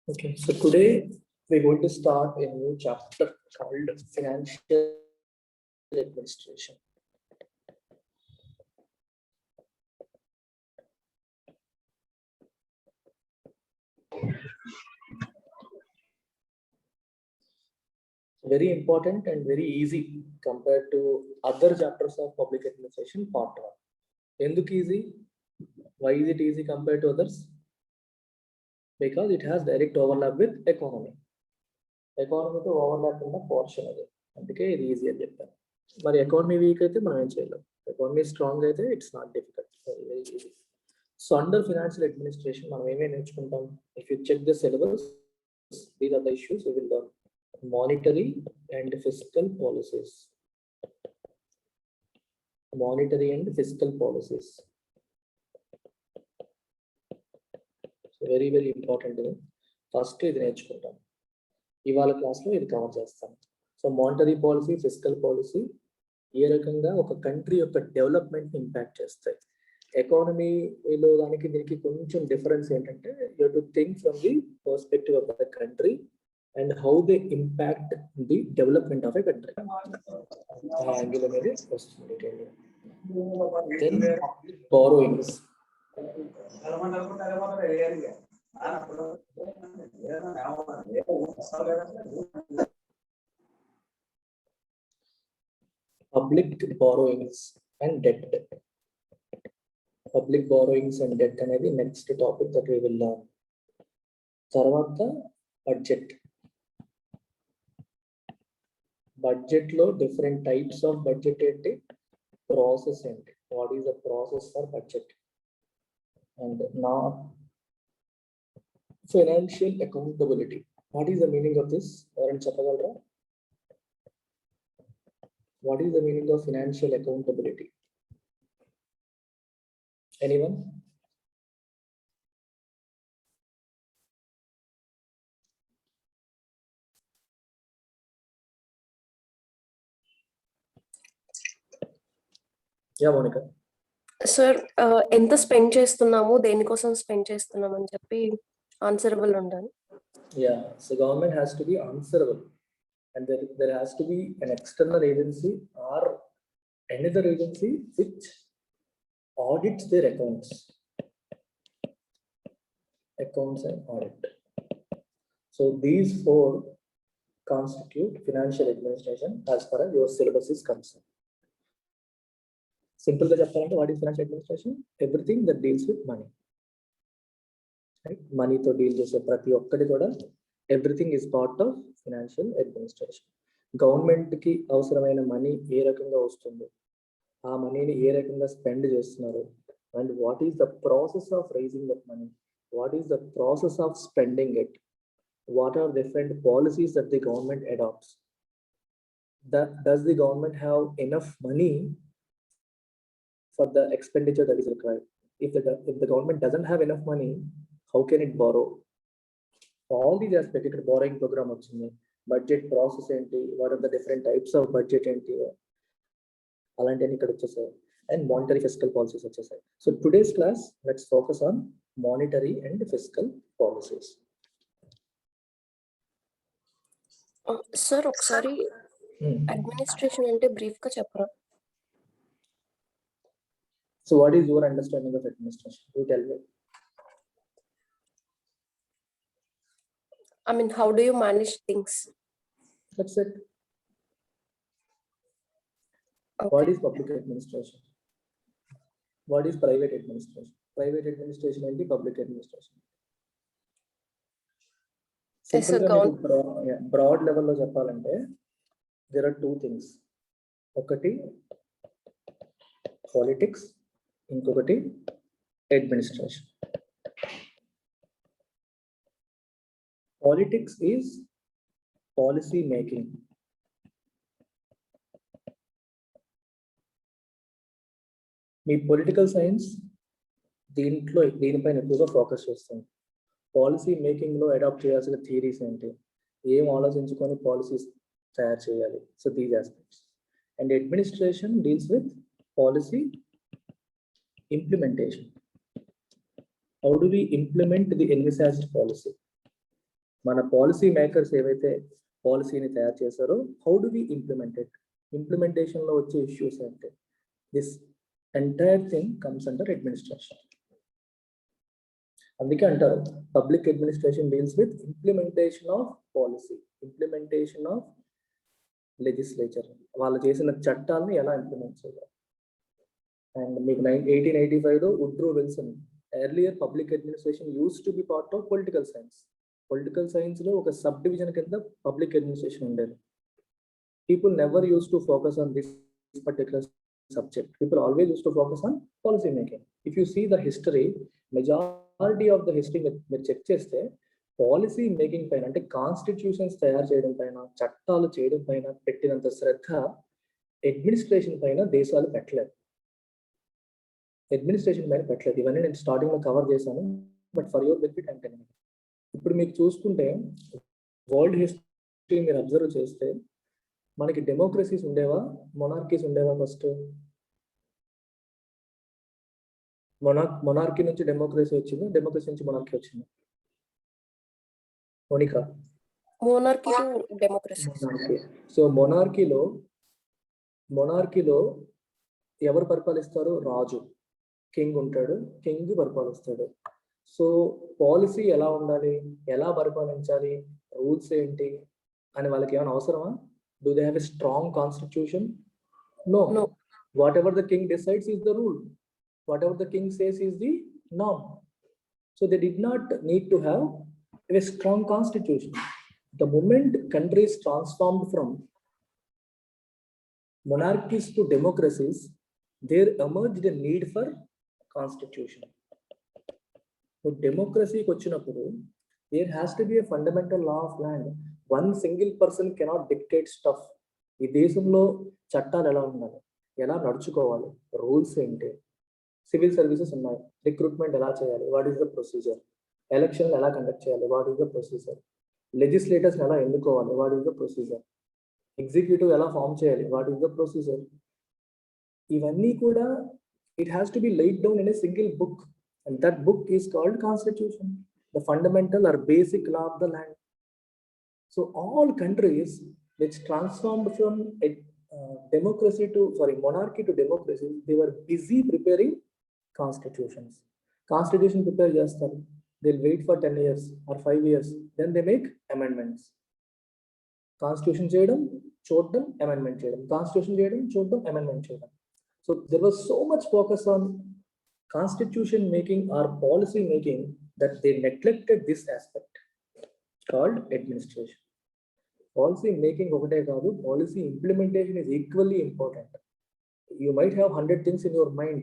Okay, so today we're going to start a new chapter called Financial Administration. Very important and very easy compared to other chapters of public administration, part one. Enduk easy? Why is it easy compared to others? Because it has direct overlap with economy. Economy to overlap in the portion of it. అందుకే ఇది easy అని చెప్పాను. మరి economy weak అయితే మనం ఏం చేయలేం. Economy strong అయితే it's not difficult. Very easy. So under financial administration మనం ఏమేమి నేర్చుకుంటాం? If you check the syllabus, these are the issues we will learn. Monetary and fiscal policies. Monetary and fiscal policies. So very very important. First ఇది నేర్చుకుంటాం. ఇవాళ క్లాస్లో ఇది cover చేస్తాం. So monetary policy, physical policy ఏ రకంగా ఒక country యొక్క డెవలప్మెంట్ ఇంపాక్ట్ చేస్తాయి. ఎకానమీలో దానికి దీనికి కొంచెం డిఫరెన్స్ ఏంటంటే you to think from the perspective of the country and how they impact the development of a country. Then borrowings. Public borrowings and debt. Public borrowings and debt అనేది next topic that we will learn. తర్వాత budget. Budget లో different types of budget ఏంటి, process ఏంటి, what is the process for budget, and now financial accountability. What is the meaning of this? ఎవరైనా చెప్పగలరా? What is the meaning of financial accountability? Anyone? Yeah Monica. Sir ఎంత spend చేస్తున్నాము, దేనికోసం spend చేస్తున్నాము అని చెప్పి ఆన్సరబుల్ ఉండాలి. Yeah, so government has to be answerable and there has to be an external agency or another agency which audits their accounts and audit. So these four constitute financial administration as far as your syllabus is concerned. Simple గా చెప్పాలంటే what is financial administration? Everything that deals with money. Right, మనీతో deal చేసే ప్రతి ఒక్కటి కూడా everything is part of financial administration. గవర్నమెంట్కి అవసరమైన money ఏ రకంగా వస్తుంది, ఆ మనీని ఏ రకంగా స్పెండ్ చేస్తున్నారు, and what is the process of raising that money, what is the process of spending it, what are different policies that the government adopts, does the government have enough money for the expenditure that is required? If the government doesn't have enough money, how can it borrow? All these aspects, ఇక్కడ borrowing program వచ్చింది, budget process ఏంటి, what are the different types of budget ఏంటి, అలాంటివన్నీ ఇక్కడ వచ్చేసాయి, and monetary fiscal policies వచ్చేసాయి. So today's class, let's focus on monetary and fiscal policies. Sir ఒకసారి administration అంటే బ్రీఫ్ గా చెప్పరా? So what is your understanding of administration? You tell me. I mean, how do you manage things? That's it. Okay. What is public administration? What is private administration? Private administration and the public administration. Yes, sir, broad level లో చెప్పాలంటే there are two things. ఒకటి politics, ఇంకొకటి అడ్మినిస్ట్రేషన్. Politics is policy making. మీ political science దీనిపైన ఎక్కువగా focus చేస్తుంది. Policy మేకింగ్లో అడాప్ట్ చేయాల్సిన థియరీస్ ఏంటి, ఏం ఆలోచించుకొని పాలసీస్ తయారు చేయాలి. So these aspects. And administration deals with policy implementation. How do we implement the envisaged policy? మన పాలసీ మేకర్స్ ఏవైతే పాలసీని తయారు చేశారో how do we implement it, ఇంప్లిమెంటేషన్లో వచ్చే ఇష్యూస్ అంటే this entire thing comes under administration. అందుకే అంటారు public administration deals with implementation of policy, implementation of legislature, వాళ్ళు చేసిన చట్టాలను ఎలా ఇంప్లిమెంట్ చేయాలి. అండ్ మీకు 1885లో Woodrow Wilson, earlier public administration use to be part of political science. Political science లో ఒక సబ్ డివిజన్ కింద పబ్లిక్ అడ్మినిస్ట్రేషన్ ఉండేది. People never use to focus on this particular subject. People always used to focus on policy making. If you see the history, majority of the history మీరు check చేస్తే policy making పైన అంటే constitutions తయారు చేయడం పైన, చట్టాలు చేయడం పైన పెట్టినంత శ్రద్ధ అడ్మినిస్ట్రేషన్ పైన దేశాలు పెట్టలేదు. అడ్మినిస్ట్రేషన్ పైన పెట్టలేదు. ఇవన్నీ నేను స్టార్టింగ్ లో కవర్ చేశాను, but for your benefit I'm telling. ఇప్పుడు మీకు చూసుకుంటే వరల్డ్ హిస్టరీ మీరు అబ్జర్వ్ చేస్తే మనకి డెమోక్రసీస్ ఉండేవా, మొనార్కీస్ ఉండేవా? ఫస్ట్ మొనార్కీ నుంచి డెమోక్రసీ వచ్చింది, డెమోక్రసీ నుంచి మొనార్కీ వచ్చింది. Monica, monarchy to democracy. So మొనార్కీలో ఎవరు పరిపాలిస్తారు? రాజు, కింగ్ ఉంటాడు, కింగ్ పరిపాలిస్తాడు. సో పాలసీ ఎలా ఉండాలి, ఎలా పరిపాలించాలి, రూల్స్ ఏంటి అని వాళ్ళకి ఏమైనా అవసరమా? Do they have a strong constitution? No. Whatever the king decides is the rule. Whatever the king says is the norm. So they did not need to have a strong constitution. The moment countries transformed from monarchies to democracies, there emerged a need for constitution. So democracy kochinapudu, there has to be a fundamental law of land. One single person cannot dictate stuff. ఈ దేశంలో చట్టాలు ఎలా ఉండాలి, ఎలా నడుచుకోవాలి, rules ఏంటి, civil services ఉన్నాయి, recruitment ఎలా చేయాలి, what is the procedure, election ఎలా కండక్ట్ చేయాలి, what is the procedure, legislators ఎలా ఎన్నుకోవాలి, what is the procedure, executive ఎలా ఫామ్ చేయాలి, వాట్ ఈస్ ద ప్రొసీజర్. ఇవన్నీ కూడా it has to B laid down in a single book, and that book is called constitution, the fundamental or basic law of the land. So all countries which transformed from a monarchy to democracy, they were busy preparing constitutions. Constitution prepare చేస్తారు, they'll wait for 10 years or 5 years, then they make amendments. Constitution చేయడం, చూడడం, amendment చేయడం, constitution చేయడం, చూడడం, amendment చేయడం. So there was so much focus on constitution making or policy making that they neglected this aspect called administration. Policy making ఒకటే కాదు, policy implementation is equally important. You might have 100 things in your mind,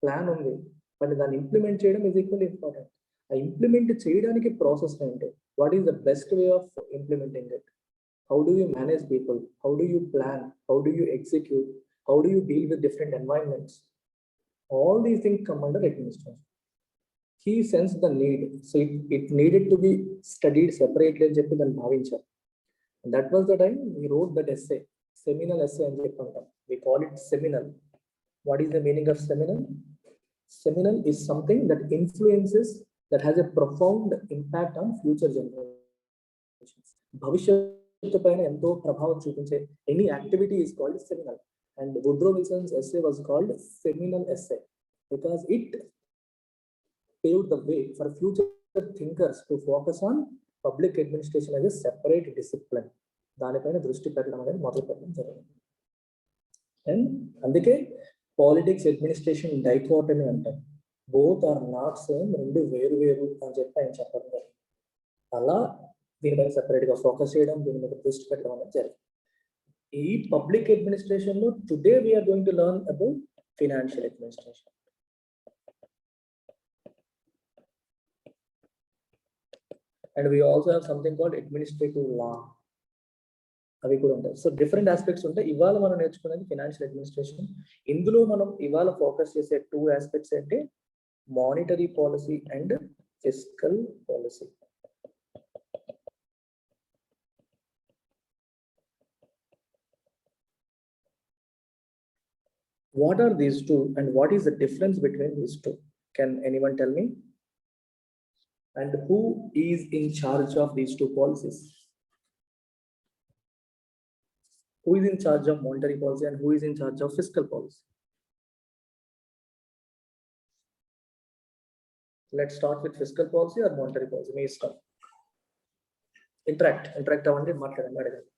plan ఉంది, but దాన్ని implement చేయడం is equally important. ఆ implement చేయడానికి process ఏంటి, what is the best way of implementing it, how do you manage people, how do you plan, how do you execute, how do you deal with different environments, all these things come under administration. He sensed the need, so it needed to be studied separately అని చెప్పి దాన్ని భావించారు. And that was the time he wrote that essay, seminal essay అని చెప్పి అంటాం. We call it seminal. What is the meaning of seminal? Seminal is something that influences, that has a profound impact on future generations. భవిష్యత్తు పైన ఎంతో ప్రభావం చూపించే any activity is called seminal. And Woodrow Wilson's essay was called seminal essay because it paved the way for future thinkers to focus on public administration as a separate discipline. దానిపైన దృష్టి పెట్టడం అనేది మొదలు పెట్టడం జరిగింది. అండ్ అందుకే politics, administration dichotomy అంటారు. Both are not same, రెండు వేరు వేరు అని చెప్పి ఆయన చెప్పడం జరిగింది. అలా దీనిపైన సెపరేట్ గా ఫోకస్ చేయడం, దీని మీద దృష్టి పెట్టడం అనేది జరిగింది. ఈ పబ్లిక్ అడ్మినిస్ట్రేషన్ లో today we are going to learn about financial administration. And we also have something called administrative law. అవి కూడా ఉంటాయి. సో డిఫరెంట్ ఆస్పెక్ట్స్ ఉంటాయి. ఇవాళ మనం నేర్చుకునేది ఫైనాన్షియల్ అడ్మినిస్ట్రేషన్. ఇందులో మనం ఇవాళ ఫోకస్ చేసే 2 ఆస్పెక్ట్స్ అంటే monetary policy and fiscal policy. What are these two and what is the difference between these two? Can anyone tell me? And who is in charge of these two policies? Who is in charge of monetary policy and who is in charge of fiscal policy? Let's start with fiscal policy or monetary policy. Me start. Interact అవ్వండి, మాట్లాడండి, అడగండి.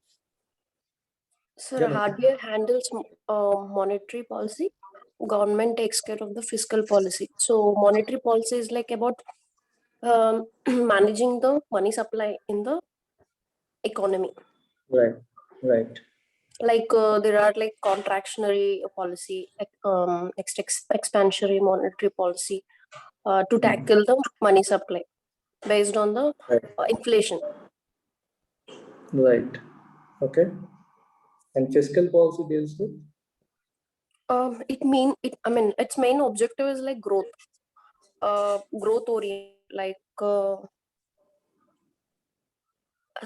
Sir, Yeah, ma'am. RBI handles monetary policy. Government takes care of the fiscal policy. So monetary policy is like about managing the money supply in the economy. Right. Like there are like contractionary policy, expansionary monetary policy to tackle the money supply based on the Right. inflation. Right. Okay. And fiscal policy deals with? Its main objective is like growth oriented, like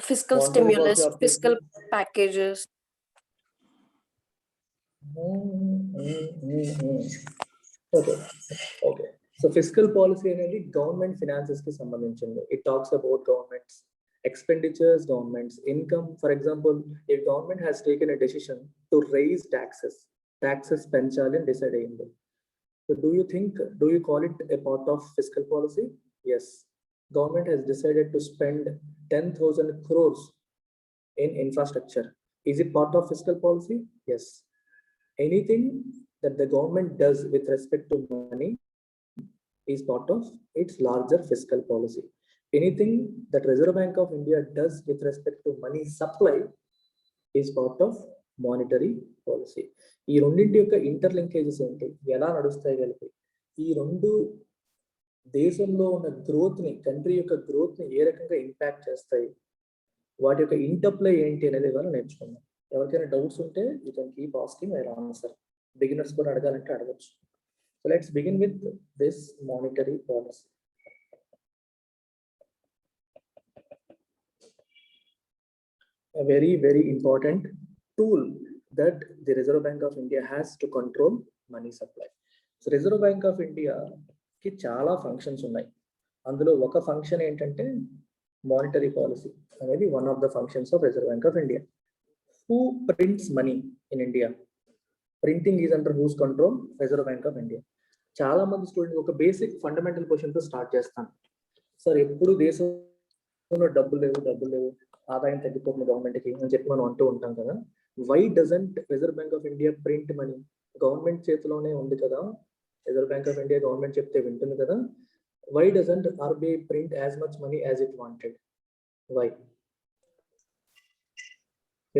fiscal Monetary stimulus, policy fiscal obviously. packages. Okay. So fiscal policy అనేది government finances కి సంబంధించింది. It talks about government's expenditures, government's income. For example, if government has taken a decision to raise taxes పెంచాలి అని decide అయ్యింది. So do you call it a part of fiscal policy? Yes. Government has decided to spend 10,000 crores in infrastructure. Is it part of fiscal policy? Yes. Anything that the government does with respect to money is part of its larger fiscal policy. Anything that Reserve Bank of India does with respect to money supply is part of monetary policy. ఈ రెండింటి యొక్క ఇంటర్లింకేజెస్ ఏంటి, ఎలా నడుస్తాయి కలిపి, ఈ రెండు దేశంలో ఉన్న గ్రోత్ ని, కంట్రీ యొక్క గ్రోత్ ని ఏ రకంగా ఇంపాక్ట్ చేస్తాయి, వాటి యొక్క ఇంటర్ప్లే ఏంటి అనేది ఇవాళ నేర్చుకుందాం. ఎవరికైనా డౌట్స్ ఉంటే you can keep asking, I will answer. Beginners కూడా అడగాలంటే అడగచ్చు. So let's begin with this monetary policy. A very important tool that the Reserve Bank of India has to control money supply. So Reserve Bank of India కి చాలా functions ఉన్నాయి. అందులో ఒక function ఏంటంటే monetary policy అనేది one of the functions of reserve bank of India. Who prints money in India? Printing is under whose control? Reserve Bank of India. చాలా మంది student ఒక బేసిక్ ఫండమెంటల్ క్వశ్చన్ తో start చేస్తాను. Sir ఎప్పుడు దేశంలో డబ్బులు లేవు, ఆదాయం తగ్గిపోతుంది గవర్నమెంట్ కి అని చెప్పి మనం అంటూ ఉంటాం కదా. Why doesn't reserve bank of India print money? Government చేతిలోనే ఉంది కదా, reserve bank of India government చెప్తే వింటుంది కదా. Why doesn't RBI print as much money as it wanted? Why?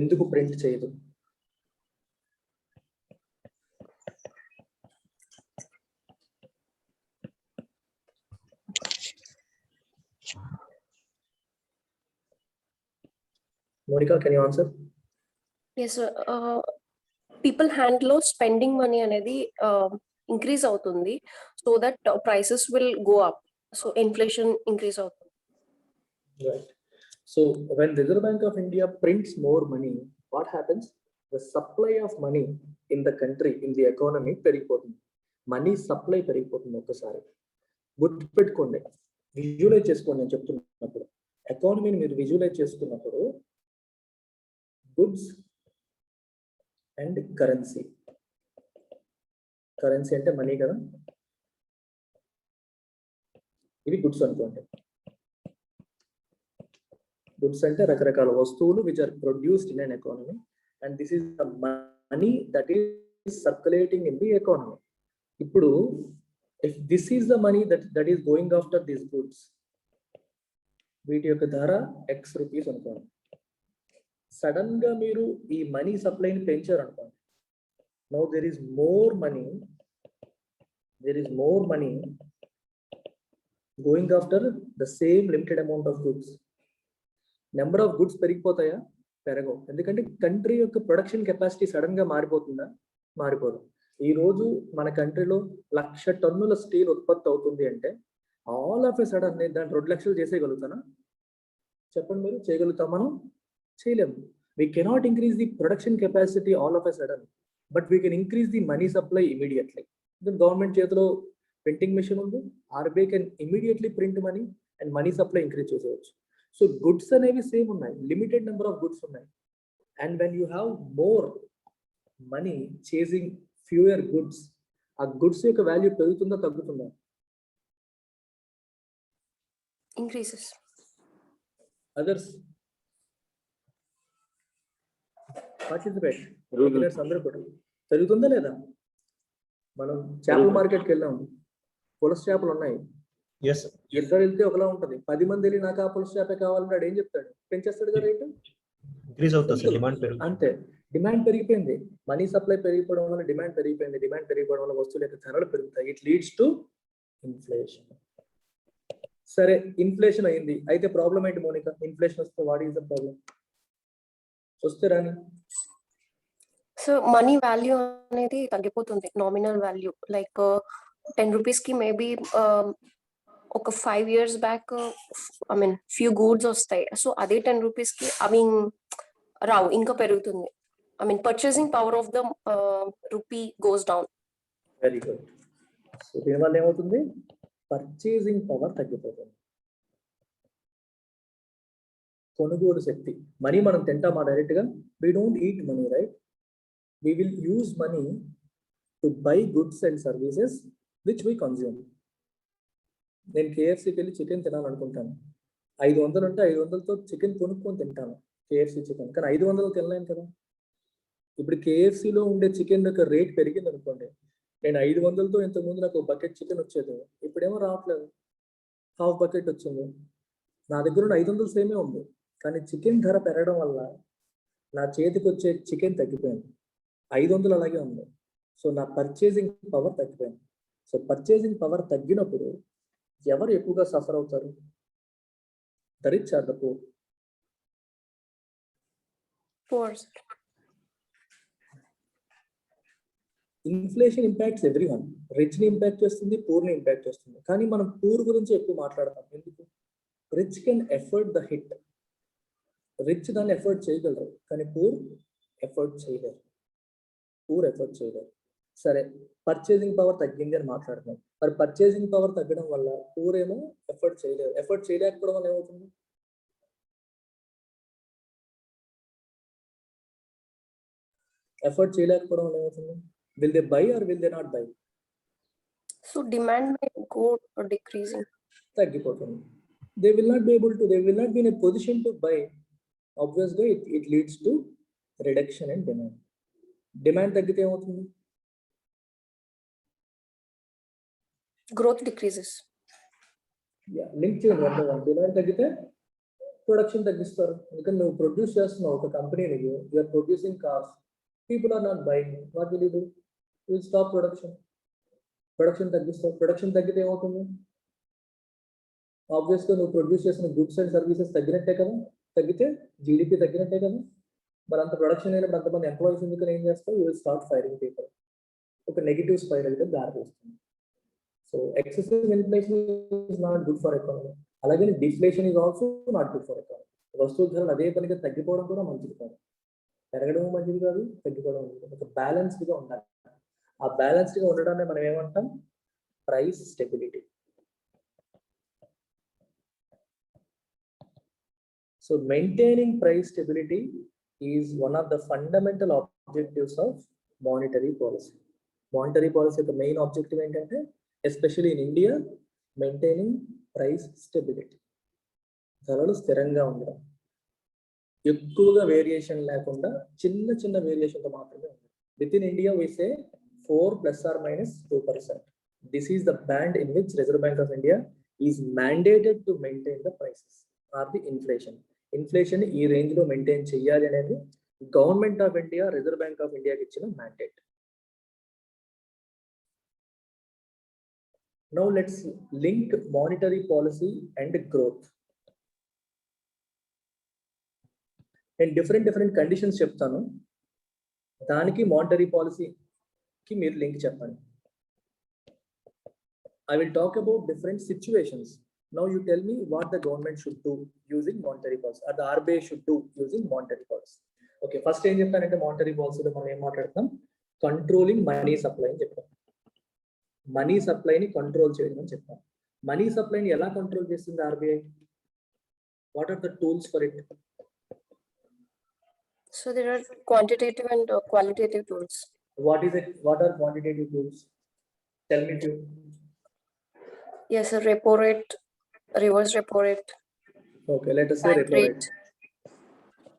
ఎందుకు ప్రింట్ చేయదు? Monica, can you answer? Yes, sir. People hand లో spending money అనేది ఇంక్రీజ్ అవుతుంది, so that prices will go up, so inflation increase అవుతుంది. Right. So when Reserve Bank of India prints more money, what happens? The supply of money in the country, in the economy పెరిగిపోతుంది. Money supply పెరిగిపోతుంది ఒక్కసారి. గుర్తుపెట్టుకోండి, visualise చేసుకోండి. నేను చెప్తున్నప్పుడు ఎకానమీని మీరు visualise చేసుకున్నప్పుడు గుడ్స్ అండ్ కరెన్సీ అంటే మనీ కదా, ఇవి గుడ్స్ అనుకోండి. గుడ్స్ అంటే రకరకాల వస్తువులు which are produced in an economy, and this is the money that is circulating in the economy. ఇప్పుడు if this is the money that is going after these goods, వీటి యొక్క ధర ఎక్స్ రూపీస్ అనుకోండి. Sudden గా మీరు ఈ money సప్లైని పెంచారు అనుకోండి. Now there is more money going after the same limited amount of goods. Number of goods పెరిగిపోతాయా? పెరగవు. ఎందుకంటే కంట్రీ యొక్క ప్రొడక్షన్ కెపాసిటీ సడన్ గా మారిపోతుందా? మారిపోదు. ఈ రోజు మన కంట్రీలో 1,00,000 టన్నుల స్టీల్ ఉత్పత్తి అవుతుంది అంటే ఆల్ ఆఫ్ ఎ సడన్ నేను దాన్ని 2 లక్షలు చేసేయగలుగుతానా? చెప్పండి, మీరు చేయగలుగుతాం? మనం చేయలేము. We cannot increase the production capacity all of a sudden, but we can increase the money supply immediately. Then government చేతిలో ప్రింటింగ్ మెషిన్ ఉంది, RBI can immediately print money and money supply increase చేసేయచ్చు. So goods అనేవి same ఉన్నాయి, limited number of goods ఉన్నాయి. And when you have more money chasing fewer goods, ఆ goods యొక్క value పెరుగుతుందా తగ్గుతుందా? ఇంక్రీజెస్. అదర్స్ పార్టిసిపేట్ అందరూ కూడా పెరుగుతుందా లేదా? మనం చేపల మార్కెట్కి వెళ్ళాం, పులస చేపలు ఉన్నాయి, ఇద్దరు వెళ్తే ఒకలా ఉంటది, 10 మంది వెళ్ళి నాకు ఆ పులస చేపే కావాలంటే ఏం చెప్తాడు? పెంచేస్తాడు కదా రేటు. అంతే, డిమాండ్ పెరిగిపోయింది, మనీ సప్లై పెరిగిపోవడం వల్ల డిమాండ్ పెరిగిపోయింది, డిమాండ్ పెరిగిపోవడం వల్ల వస్తువుల యొక్క ధరలు పెరుగుతాయి. It leads to inflation. సరే, ఇన్ఫ్లేషన్ అయింది, అయితే ప్రాబ్లం ఏంటి మోనికా? ఇన్ఫ్లేషన్ వస్తే వాట్ ఈస్ ద ప్రాబ్లం? వస్తే రాని సో మనీ వాల్యూ అనేది తగ్గిపోతుంది, నామినల్ వాల్యూ. లైక్ 10 rupees కి మేబీ ఒక 5 years బ్యాక్ ఫ్యూ గూడ్స్ వస్తాయి. సో అదే 10 rupees కి అవి రావు, ఇంకా పెరుగుతుంది. Purchasing power of the rupee goes down. Very good. So దీనివల్ల ఏమవుతుంది? పర్చేసింగ్ పవర్ తగ్గిపోతుంది, కొనుగోలు శక్తి. మనీ మనం తింటామా డైరెక్ట్ గా? We don't eat money, right? We will use money to buy goods and services which we consume. నేను కేఎఫ్సీకి వెళ్ళి chicken తినాలనుకుంటాను, 500 ఉంటే 500తో chicken కొనుక్కొని తింటాను, కేఎఫ్సీ చికెన్. కానీ 500 తినలేను కదా. ఇప్పుడు కేఎఫ్సీలో ఉండే చికెన్ యొక్క రేట్ పెరిగింది అనుకోండి, నేను 500తో ఇంతకుముందు నాకు బకెట్ చికెన్ వచ్చేది, ఇప్పుడేమో రావట్లేదు, హాఫ్ బకెట్ వచ్చింది. నా దగ్గర ఉన్న 500 సేమే ఉంది, కానీ చికెన్ ధర పెరగడం వల్ల నా చేతికి వచ్చే చికెన్ తగ్గిపోయింది, 500 అలాగే ఉంది. సో నా పర్చేసింగ్ పవర్ తగ్గిపోయింది. సో పర్చేసింగ్ పవర్ తగ్గినప్పుడు ఎవరు ఎక్కువగా సఫర్ అవుతారు? The rich or the poor? Inflation impacts everyone. Rich ని ఇంపాక్ట్ చేస్తుంది, పూర్ ని ఇంపాక్ట్ చేస్తుంది. కానీ మనం పూర్ గురించి ఎక్కువ మాట్లాడతాం, ఎందుకు? Rich can afford the hit, rich దాన్ని ఎఫర్ట్ చేయగలరు, కానీ పూర్ ఎఫర్ట్ చేయలేరు, పూర్ ఎఫర్ట్ చేయలేరు. సరే, పర్చేసింగ్ పవర్ తగ్గింది అని మాట్లాడుతున్నాం, మరి పర్చేసింగ్ పవర్ తగ్గడం వల్ల పూర్ ఏమో ఎఫర్ట్ చేయలేరు, ఎఫర్ట్ చేయలేకపోవడం వల్ల ఏమవుతుంది? ఎఫర్ట్ చేయలేకపోవడం వల్ల ఏమవుతుంది? Will they buy or will they not buy? So demand may go decreasing, తగ్గిపోతుంది. They will not be able to, they will not be in a position to buy. ఆబ్వియస్గా it leads to reduction in demand. Demand తగ్గితే ఏమవుతుంది? Growth decreases. Link చేయండి. Demand తగ్గితే production తగ్గిస్తారు, ఎందుకంటే నువ్వు produce చేస్తున్నావు ఒక కంపెనీని, you're producing cars, people are not buying, what will you do? You will stop production. Production తగ్గిస్తావు, production తగ్గితే ఏమవుతుంది? ఆబ్వియస్గా నువ్వు ప్రొడ్యూస్ చేసిన గుడ్స్ అండ్ సర్వీసెస్ తగ్గినట్టే కదా, తగ్గితే జీడిపి తగ్గినట్టే కదా. మరి అంత ప్రొడక్షన్ అయినప్పుడు అంతమంది ఎంప్లాయీస్ ఎందుకని ఏం చేస్తావు? You will start firing people. ఒక నెగిటివ్ స్పైరల్ గా దారితీస్తుంది. So excessive inflation is not good for economy. అలాగే deflation is also not good for economy. వస్తువుల ధరలు అదే పనిగా తగ్గిపోవడం కూడా మంచిది కాదు, పెరగడం మంచిది కాదు, తగ్గిపోవడం మంచిది కాదు. ఒక బ్యాలెన్స్డ్గా ఉండాలి. ఆ బ్యాలెన్స్డ్గా ఉండడాన్ని మనం ఏమంటాం? Price stability. So maintaining price stability is one of the fundamental objectives of monetary policy. Monetary policy యొక్క మెయిన్ ఆబ్జెక్టివ్ ఏంటంటే, especially in India, maintaining price stability. ధరలు స్థిరంగా ఉండడం, ఎక్కువగా వేరియేషన్ లేకుండా చిన్న చిన్న వేరియేషన్తో మాత్రమే ఉంది. With in India we say 4 ± 2%. This is the band in which Reserve Bank of India is mandated to maintain the prices or the inflation. Inflation ఈ రేంజ్ లో మెయింటైన్ చేయాలి అనేది government of India, reserve bank of ఇండియాకి ఇచ్చిన mandate. Now let's link monetary policy and growth. నేను different conditions చెప్తాను, దానికి monetary పాలసీకి మీరు లింక్ చెప్పండి. I will talk about different situations. Now you tell me what the government should do using monetary policy, or the RBI should do using monetary policy. Okay, first ఏం చెప్తానంటే monetary policy లో మనం ఏం మాట్లాడతాం? Controlling money supply అని చెప్తాం. Money సప్లైని control చేయడం అని చెప్తాం. మనీ సప్లైని ఎలా కంట్రోల్ చేస్తుంది RBI? What are the tools for it? So there are quantitative and qualitative tools. What is it? What are quantitative tools? Tell me few. Yes, a repo rate, reverse repo rate, Okay, let us say bank repo rate.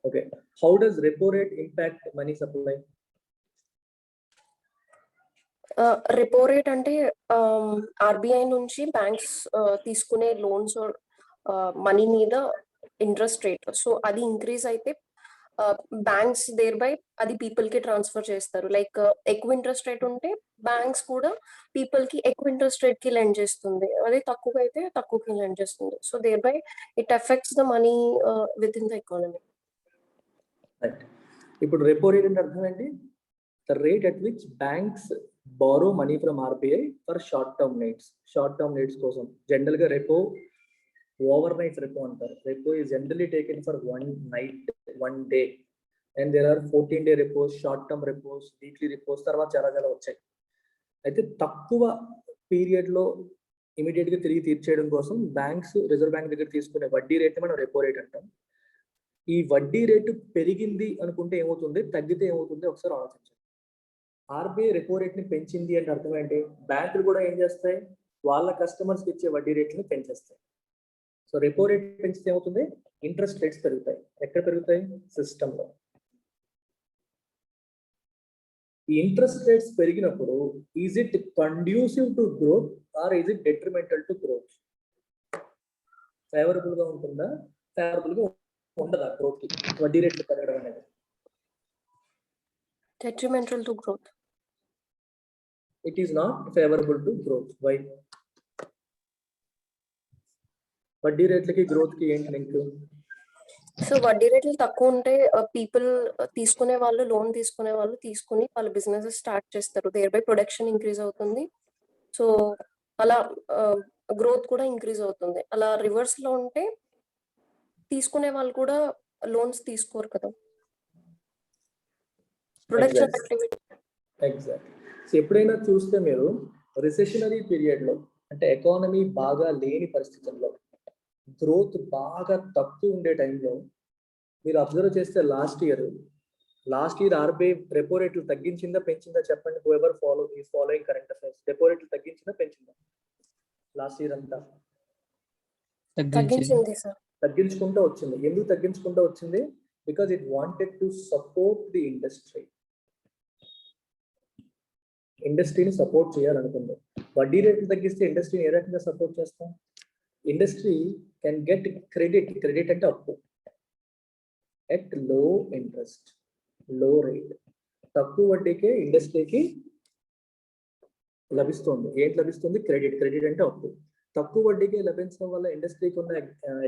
Okay, how does repo rate impact money supply? Repo rate అంటే RBI నుంచి banks తీసుకునే loans money మీద interest rate. So అది increase అయితే banks there by అది people కి transfer చేస్తారు. Like ఎక్కువ ఇంట్రెస్ట్ రేట్ ఉంటే బ్యాంక్స్ కూడా పీపుల్ కి ఎక్కువ ఇంట్రెస్ట్ రేట్ కి లెండ్ చేస్తుంది. అది తక్కువ అయితే తక్కువకి లెండ్ చేస్తుంది. So thereby it affects the money within the economy. Right. ఇప్పుడు రెపో రేట్ అంటే అర్థం ఏంటి? The rate at which banks borrow money from RBI for short term needs. Short term needs కోసం general గా repo over night repo అంటారు. Repo is generally taken for one night, one day, and there are 14-day repos, short term repos, weekly repos, తర్వాత చాలా చాలా వచ్చాయి. అయితే తక్కువ period లో ఇమీడియట్ గా తిరిగి తీర్చేయడం కోసం బ్యాంక్స్ రిజర్వ్ బ్యాంక్ దగ్గర తీసుకునే వడ్డీ రేట్ మనం రెపో రేట్ అంటాం. ఈ వడ్డీ రేటు పెరిగింది అనుకుంటే ఏమవుతుంది, తగ్గితే ఏమవుతుంది ఒకసారి ఆలోచించండి. ఆర్బీఐ రెపో రేట్ ని పెంచింది అంటే అర్థం ఏంటి? బ్యాంకులు కూడా ఏం చేస్తాయి, వాళ్ళ కస్టమర్స్ కి ఇచ్చే వడ్డీ రేట్ని పెంచేస్తాయి. సో రెపో రేట్ పెంచితే ఏమవుతుంది, ఇంట్రెస్ట్ రేట్స్ పెరుగుతాయి. ఎక్కడ పెరుగుతాయి? సిస్టమ్ లో. ఈ ఇంట్రెస్ట్ రేట్స్ పెరిగినప్పుడు is it conducive to growth or is it detrimental to growth? Favourable గా ఉంటుందా, ఫేవరబుల్ గా ఉండదా గ్రోత్ కి వడ్డీ రేట్లు పెరగడం అనేది? Detrimental to growth. It is not favorable to growth. Why? వడ్డీ రేట్లకి గ్రోత్ కి ఏంటి లింక్? సో వడ్డీ రేట్లు తక్కువ ఉంటే పీపుల్ తీసుకునే వాళ్ళు, లోన్ తీసుకునే వాళ్ళు తీసుకుని వాళ్ళ బిజినెస్ స్టార్ట్ చేస్తారు. దేర్ బై ప్రొడక్షన్ ఇంక్రీజ్ అవుతుంది. సో అలా గ్రోత్ కూడా ఇంక్రీజ్ అవుతుంది. అలా రివర్స్ లో ఉంటే తీసుకునే వాళ్ళు కూడా లోన్స్ తీసుకోరు కదా. Production activity. ఎగ్జాక్ట్. సో ఎప్పుడైనా చూస్తే మీరు రిసెషనరీ పీరియడ్ లో, అంటే ఎకానమీ బాగా లేని పరిస్థితుల్లో, గ్రోత్ బాగా తక్కువ ఉండే టైంలో మీరు అబ్జర్వ్ చేస్తే లాస్ట్ ఇయర్ ఆర్బీఐ రెపో రేట్లు తగ్గించిందా పెంచిందా చెప్పండి. Whoever following current affairs, repo రేట్లు తగ్గించిందా పెంచిందా లాస్ట్ ఇయర్ అంతా? తగ్గించింది సార్. తగ్గించుకుంటూ వచ్చింది. ఎందుకు తగ్గించుకుంటూ వచ్చింది? Because it wanted to support the industry. ఇండస్ట్రీని సపోర్ట్ చేయాలనుకుంది. వడ్డీ రేట్లు తగ్గిస్తే ఇండస్ట్రీని ఏ రకంగా సపోర్ట్ చేస్తాం? ఇండస్ట్రీ కెన్ గెట్ క్రెడిట్ అంటే అప్పు ఎట్ లో ఇంట్రెస్ట్, లో రేట్, తక్కువ వడ్డీకే ఇండస్ట్రీకి లభిస్తుంది. ఏంటి లభిస్తుంది? క్రెడిట్ అంటే అప్పు. తక్కువ వడ్డీకే లభించడం వల్ల ఇండస్ట్రీకి ఉన్న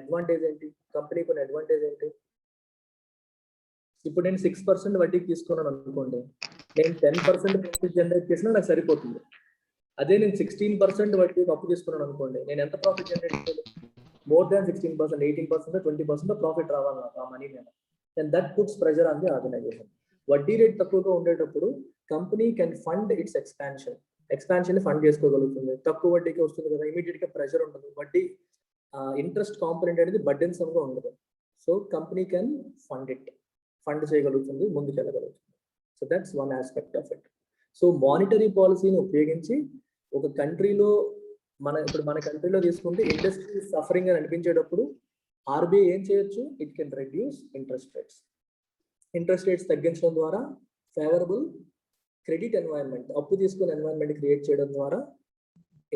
అడ్వాంటేజ్ ఏంటి, కంపెనీకి ఉన్న అడ్వాంటేజ్ ఏంటి? ఇప్పుడు నేను 6% వడ్డీకి తీసుకున్నాను అనుకోండి, నేను 10% ప్రాఫిట్ జనరేట్ చేసినా నాకు సరిపోతుంది. అదే నేను 16% వడ్డీకి అప్పు తీసుకున్నాను అనుకోండి, నేను ఎంత ప్రాఫిట్ జనరేట్ చేయాలి? మోర్ దాన్ 16%, 18%, 20% ప్రాఫిట్ రావాలి నాకు ఆ మనీ మీద. And that puts pressure on the organisation. వడ్డీ రేట్ తక్కువగా ఉండేటప్పుడు company can fund its expansion ని ఫండ్ చేసుకోగలుగుతుంది. తక్కువ వడ్డీకి వస్తుంది కదా, ఇమీడియట్ గా ప్రెషర్ ఉండదు. వడ్డీ ఇంట్రెస్ట్ కాంపోనెంట్ అనేది బర్డెన్ సమ్ గా ఉండదు. సో కంపెనీ కెన్ ఫండ్ చేయగలుగుతుంది, ముందుకెళ్ళగలుగుతుంది. So that's one aspect of it. So monetary పాలసీని ఉపయోగించి ఒక కంట్రీలో, ఇప్పుడు మన కంట్రీలో తీసుకుంటే ఇండస్ట్రీ సఫరింగ్ అని అనిపించేటప్పుడు ఆర్బీఐ ఏం చేయొచ్చు? It can reduce interest rates తగ్గించడం ద్వారా ఫేవరబుల్ క్రెడిట్ ఎన్వైరన్మెంట్, అప్పు తీసుకునే ఎన్వైరన్మెంట్ క్రియేట్ చేయడం ద్వారా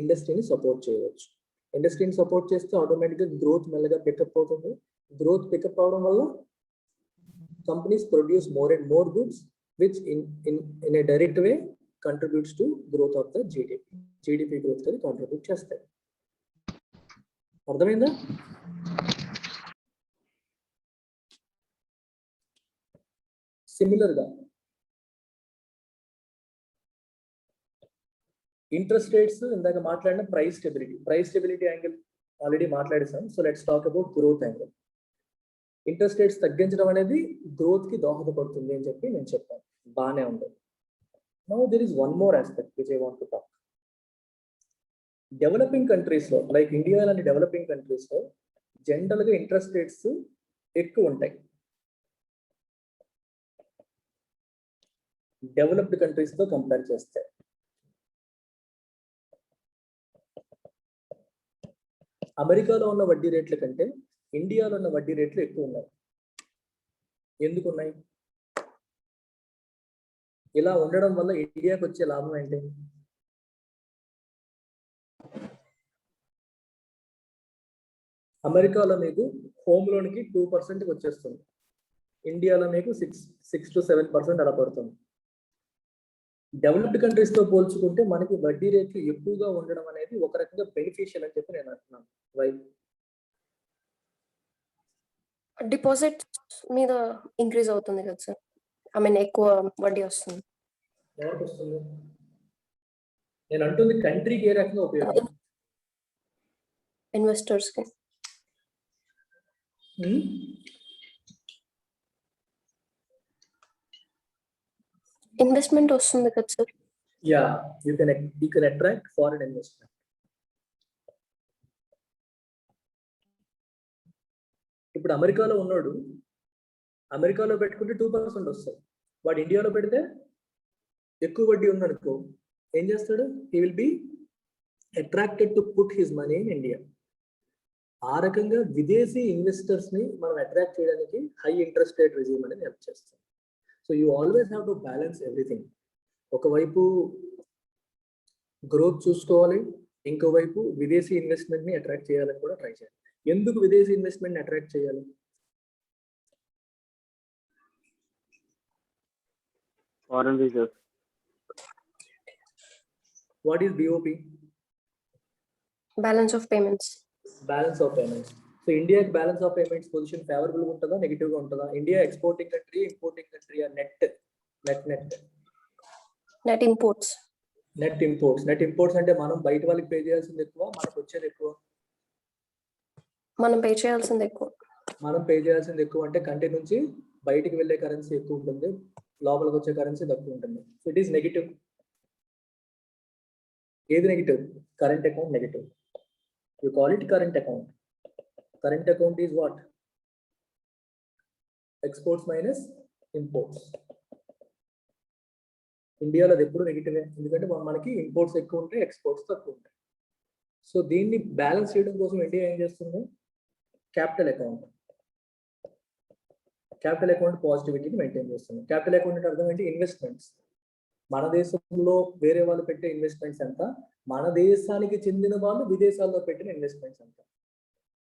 ఇండస్ట్రీని సపోర్ట్ చేయవచ్చు. ఇండస్ట్రీని సపోర్ట్ చేస్తే ఆటోమేటిక్గా గ్రోత్ మెల్లగా పికప్ అవుతుంది. గ్రోత్ పికప్ అవడం వల్ల companies produce more and more goods, which in a direct way contributes to growth of the GDP growth కి contribute చేస్తాయి. అర్థమైందా? సిమిలర్ గా ఇంట్రెస్ట్ రేట్స్ ఇందాక మాట్లాడిన ప్రైస్ స్టెబిలిటీ యాంగిల్ ఆల్రెడీ మాట్లాడేసాం. So let's talk about growth angle. Interest rates తగ్గించడం అనేది growth కి దోహదపడుతుంది అని చెప్పి నేను చెప్పాను, బాగానే ఉంది. Now there is one more aspect which I want to talk. Developing countries లో లైక్ ఇండియా లాంటి డెవలపింగ్ కంట్రీస్ లో జనరల్ గా ఇంట్రెస్ట్ రేట్స్ ఎక్కువ ఉంటాయి. డెవలప్డ్ కంట్రీస్ తో కంపేర్ చేస్తే అమెరికాలో ఉన్న వడ్డీ రేట్ల కంటే ఇండియాలో ఉన్న వడ్డీ రేట్లు ఎక్కువ ఉన్నాయి. ఎందుకు ఉన్నాయి? ఇలా ఉండడం వల్ల ఇండియాకి వచ్చే లాభం ఏంటి? అమెరికాలో మీకు హోమ్ లోన్కి 2% వచ్చేస్తుంది, ఇండియాలో మీకు 6 to 7% అలా పడుతుంది. డెవలప్డ్ కంట్రీస్ తో పోల్చుకుంటే మనకి వడ్డీ రేట్లు ఎక్కువగా ఉండడం అనేది ఒక రకంగా బెనిఫిషియల్ అని చెప్పి నేను అంటున్నాను. వై? డిపాజిట్ మీద ఇంక్రీజ్ అవుతుంది కదా సార్, ఐ మీన్ ఎక్కువ వడ్డీ వస్తుంది. ఎవరికి వస్తుంది? నేను అంటుంది కంట్రీకి ఏ రకంగా ఉపయోగం? ఇన్వెస్టర్స్ కి. ఇన్వెస్ట్మెంట్ వస్తుంది కదా sir. Yeah, you can attract foreign investment. ఇప్పుడు అమెరికాలో ఉన్నాడు, అమెరికాలో పెట్టుకుంటే 2% వస్తుంది, వాడు ఇండియాలో పెడితే ఎక్కువ వడ్డీ ఉందనుకో, ఏం చేస్తాడు? He will be attracted to put his money in India. ఆ రకంగా విదేశీ ఇన్వెస్టర్స్ ని మనం అట్రాక్ట్ చేయడానికి హై ఇంట్రెస్ట్ రేట్ రిజీమ్ అనేది హెల్ప్ చేస్తుంది. So you always have to balance everything. ఒకవైపు గ్రోత్ చూసుకోవాలి, ఇంకోవైపు విదేశీ ఇన్వెస్ట్మెంట్ ని అట్రాక్ట్ చేయాలని కూడా ట్రై చేయాలి. ఎందుకు విదేశీ ఇన్వెస్ట్మెంట్ ని అట్రాక్ట్ చేయాలి? Foreign reserves. What is BOP? Balance of payments. Balance of payments. So ఇండియాకి balance of payments position favourable గా ఉంటుందా, నెగిటివ్ గా ఉంటుందా? India exporting country, importing country, net imports. Net imports అంటే మనం బయట వాళ్ళకి పే చేయాల్సింది ఎక్కువ, మనకు వచ్చేది ఎక్కువ? మనం పే చేయాల్సింది ఎక్కువ. మనం పే చేయాల్సింది ఎక్కువ అంటే కంట్రీ నుంచి బయటికి వెళ్ళే కరెన్సీ ఎక్కువ ఉంటుంది, లోపలికి వచ్చే కరెన్సీ తక్కువ ఉంటుంది. So it is negative. ఏది negative? Current account negative. You call it current account. Current account is what? Exports minus imports. ఇండియాలో అది ఎప్పుడు నెగిటివే, ఎందుకంటే మనకి ఇంపోర్ట్స్ ఎక్కువ ఉంటాయి, ఎక్స్పోర్ట్స్ తక్కువ ఉంటాయి. సో దీన్ని బ్యాలెన్స్ చేయడం కోసం ఇండియా ఏం చేస్తుంది? Capital account. క్యాపిటల్ అకౌంట్ పాజిటివిటీని మెయింటైన్ చేస్తుంది. క్యాపిటల్ అకౌంట్ అంటే అర్థం ఏంటి? ఇన్వెస్ట్మెంట్స్. మన దేశంలో వేరే వాళ్ళు పెట్టే ఇన్వెస్ట్మెంట్స్ ఎంత, మన దేశానికి చెందిన వాళ్ళు విదేశాల్లో పెట్టిన ఇన్వెస్ట్మెంట్స్ ఎంత.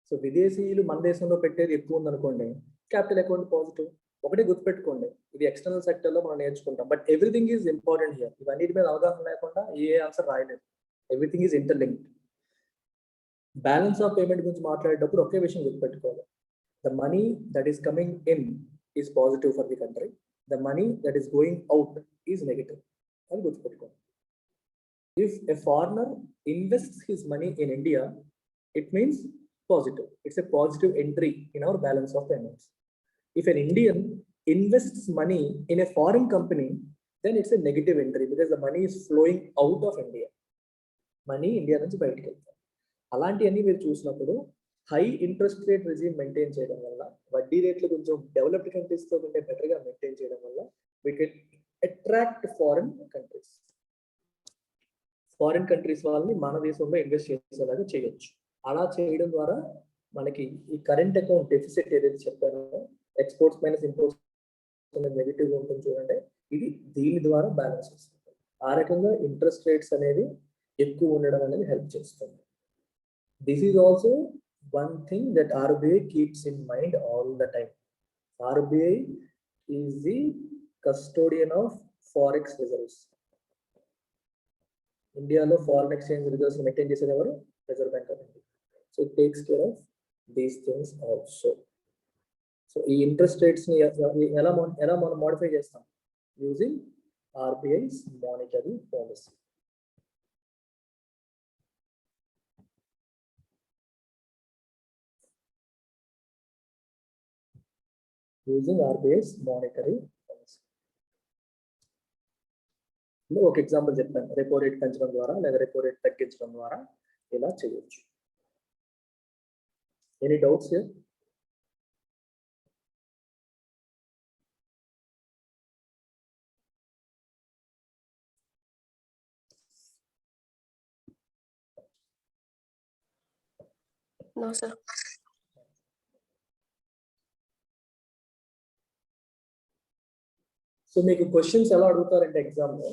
సో విదేశీయులు మన దేశంలో పెట్టేది ఎక్కువ ఉందనుకోండి, క్యాపిటల్ అకౌంట్ పాజిటివ్. ఒకటి గుర్తుపెట్టుకోండి, ఇది ఎక్స్టర్నల్ సెక్టర్ లో మనం నేర్చుకుంటాం, but everything is important here. ఇవన్నిటి మీద అవగాహన లేకుండా ఏ ఆన్సర్ రాయలేదు. Everything is interlinked. Balance of payment గురించి మాట్లాడేటప్పుడు ఒకే విషయం గుర్తుపెట్టుకోవాలి. The money that is coming in is positive for the country. The money that is going out is negative. And good. If a foreigner invests his money in India, it means positive. It's a positive entry in our balance of payments. If an Indian invests money in a foreign company, then it's a negative entry because the money is flowing out of India. Money India నుంచి బయటికి వెళ్తుంది. అలాంటివన్నీ మీరు చూసినప్పుడు high interest rate regime maintain చేయడం వల్ల, వడ్డీ రేట్లు కొంచెం డెవలప్డ్ కంట్రీస్ తో కంటే బెటర్ గా మెయింటైన్ చేయడం వల్ల we can attract foreign countries. Foreign countries వాళ్ళని మన దేశంలో ఇన్వెస్ట్ చేసేలాగా చేయొచ్చు. అలా చేయడం ద్వారా మనకి ఈ కరెంట్ అకౌంట్ డెఫిసిట్ ఏదైతే చెప్పానో, ఎక్స్పోర్ట్స్ మైనస్ ఇంపోర్ట్స్ నెగిటివ్ ఉంటుంది చూడండి, ఇది దీని ద్వారా బ్యాలెన్స్ వస్తుంది. ఆ రకంగా ఇంట్రెస్ట్ రేట్స్ అనేది ఎక్కువ ఉండడం అనేది హెల్ప్ చేస్తుంది. This is also one thing that RBI keeps in mind all the time. RBI is the custodian of forex reserves. India lo foreign exchange reserves maintain chesedi evaru? Reserve Bank of India. So it takes care of these things also. So ee interest rates ni ela మనం modify చేస్తాం? Using RBI's monetary policy. Using RBI's monetary policy. ఒక example చెప్పాను, repo rate పెంచడం ద్వారా లేదా repo rate తగ్గించడం ద్వారా ఇలా చేయొచ్చు. Any doubts here? No, sir. So మీకు క్వశ్చన్స్ ఎలా అడుగుతారంటే ఎగ్జామ్లో,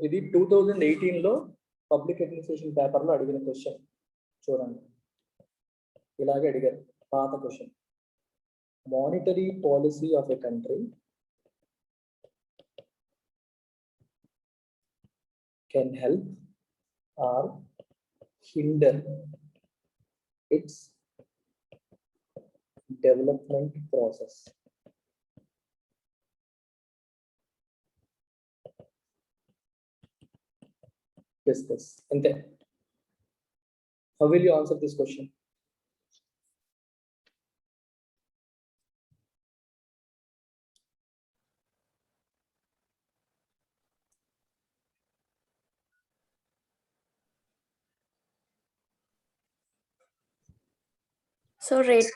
ఇది 2018లో పబ్లిక్ అడ్మినిస్ట్రేషన్ పేపర్లో అడిగిన క్వశ్చన్ చూడండి. ఇలాగే అడిగారు పాత question. Monetary policy of a country can help or hinder its development process. Discuss. And then, how will you answer this question? So rates,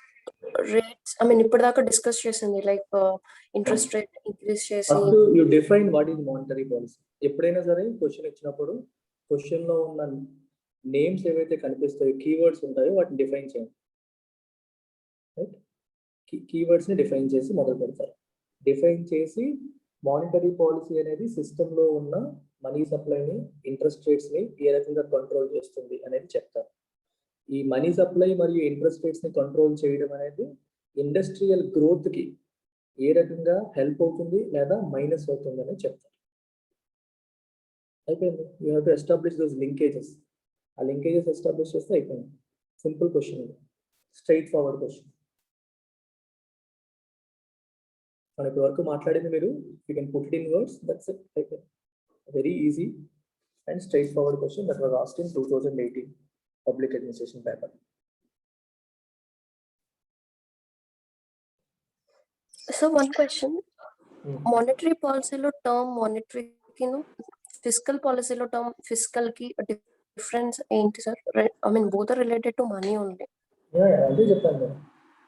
I mean, ఇప్పటిదాకా డిస్కస్ చేసింది లైక్ ఇంట్రెస్ట్ రేట్ ఇంక్రీజ్ చేసి. First, you define what is monetary policy. ఎప్పుడైనా సరే question ఇచ్చినప్పుడు question లో ఉన్న names ఏవైతే కనిపిస్తాయో, keywords ఉంటాయో వాటిని డిఫైన్ చేయండి. రైట్, కీవర్డ్స్ ని డిఫైన్ చేసి మొదలు పెడతారు. డిఫైన్ చేసి మానిటరీ పాలసీ అనేది సిస్టమ్ లో ఉన్న మనీ సప్లైని, ఇంట్రెస్ట్ రేట్స్ ని ఏ రకంగా కంట్రోల్ చేస్తుంది అనేది చెప్తారు. ఈ మనీ సప్లై మరియు ఇంట్రెస్ట్ రేట్స్ ని కంట్రోల్ చేయడం అనేది ఇండస్ట్రియల్ గ్రోత్ కి ఏ రకంగా హెల్ప్ అవుతుంది లేదా మైనస్ అవుతుంది అని చెప్తారు. అయిపోయింది. You have to establish those linkages. ఆ లింకేజెస్ ఎస్టాబ్లిష్ చేస్తే అయిపోయింది. సింపుల్ క్వశ్చన్ ఇది, స్ట్రైట్ ఫార్వర్డ్ క్వశ్చన్. మనం ఇప్పటి వరకు మాట్లాడింది మీరు you can put it in words, that's it. అయిపోయింది. Very easy and straightforward question that was asked in 2018 public administration paper. So one question, monetary policy lo term monetary ki no fiscal policy lo term fiscal ki difference ఏంటి sir? I mean both are related to money only. Yeah, అదే చెప్పాను నేను.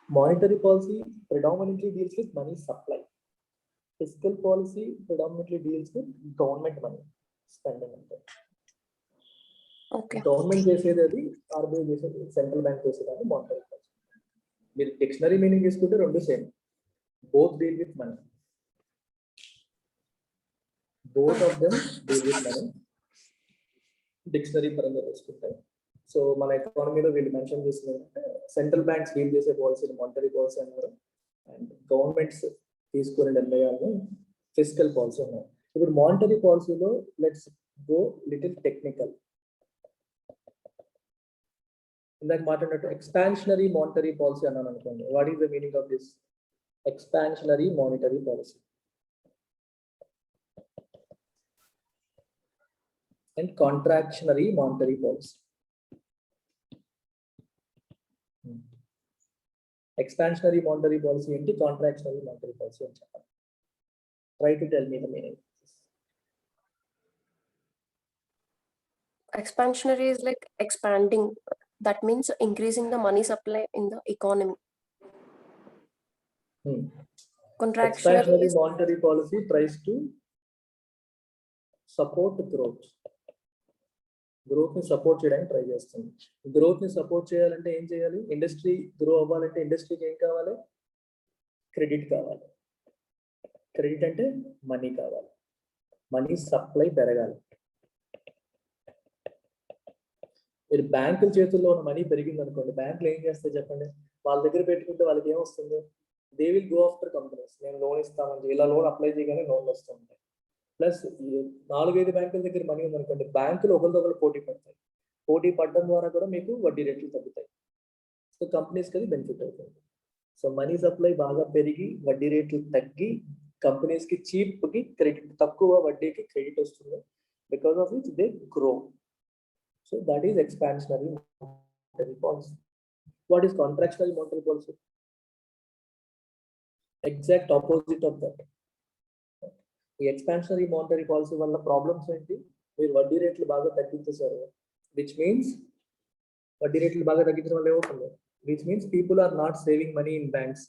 Monetary policy predominantly deals with money supply. Fiscal policy predominantly deals with government money spending. Okay. Government చేసేది అది, RBI చేసేది, central bank చేసేది అని monetary policy. మీరు dictionary meaning తీసుకుంటే రెండు same. Both deal with money. Both of them deal with money dictionary పరంగా తీసుకుంటే. సో మన ఎకానమీలో వీళ్ళు మెన్షన్ చేసింది ఏంటంటే సెంట్రల్ బ్యాంక్స్ డీల్ చేసే పాలసీని మానిటరీ పాలసీ అన్నారు, అండ్ గవర్నమెంట్స్ తీసుకునే నిర్ణయాలను ఫిస్కల్ పాలసీ అన్నారు. ఇప్పుడు మానిటరీ పాలసీలో లెట్స్ గో లిటిల్ టెక్నికల్. ఇందాక మాట్లాడినట్టు ఎక్స్పాన్షనరీ మానిటరీ పాలసీ అన్నాను అనుకోండి. What is the meaning of this expansionary monetary policy? And contractionary monetary policy. Expansionary monetary policy ఏంటి, కాంట్రాక్షనరీ మానిటరీ పాలసీ అని చెప్పాలి. Try to tell me the meaning. Expansionary is like expanding. That means increasing the money supply in the economy. Contractionary Expansionary is monetary policy tries to support growth. Growth ని support చేయడానికి try చేస్తుంది. Growth ని support చేయాలంటే ఏం చేయాలి? Industry grow అవ్వాలంటే ఇండస్ట్రీకి ఏం కావాలి? క్రెడిట్ కావాలి. క్రెడిట్ అంటే మనీ కావాలి. మనీ సప్లై పెరగాలి. మీరు బ్యాంకుల చేతుల్లో ఉన్న మనీ పెరిగింది అనుకోండి, బ్యాంకులు ఏం చేస్తాయి చెప్పండి? వాళ్ళ దగ్గర పెట్టుకుంటే వాళ్ళకి ఏమొస్తుంది? They will go after companies. నేను లోన్ ఇస్తామని ఇలా లోన్ అప్లై చేయగానే లోన్లు వస్తూ ఉంటాయి. ప్లస్ 4-5 బ్యాంకుల దగ్గర మనీ ఉందనుకోండి, బ్యాంకులు ఒకరిదొకరు పోటీ పడతాయి. పోటీ పడడం ద్వారా కూడా మీకు వడ్డీ రేట్లు తగ్గుతాయి. సో కంపెనీస్కి అది బెనిఫిట్ అవుతుంది. సో మనీ సప్లై బాగా పెరిగి వడ్డీ రేట్లు తగ్గి కంపెనీస్కి చీప్కి క్రెడిట్, తక్కువ వడ్డీకి క్రెడిట్ వస్తుంది. Because of which they grow. So that is expansionary monetary policy. What is contractionary monetary policy? Exact opposite of that. ఈ ఎక్స్పాన్షనరీ మానిటరీ పాలసీ వల్ల ప్రాబ్లమ్స్ ఏంటి? మీరు వడ్డీ రేట్లు బాగా తగ్గించేశారు, విచ్ మీన్స్ వడ్డీ రేట్లు బాగా తగ్గించడం వల్ల ఏమవుతుంది? Which means people are not saving money in banks.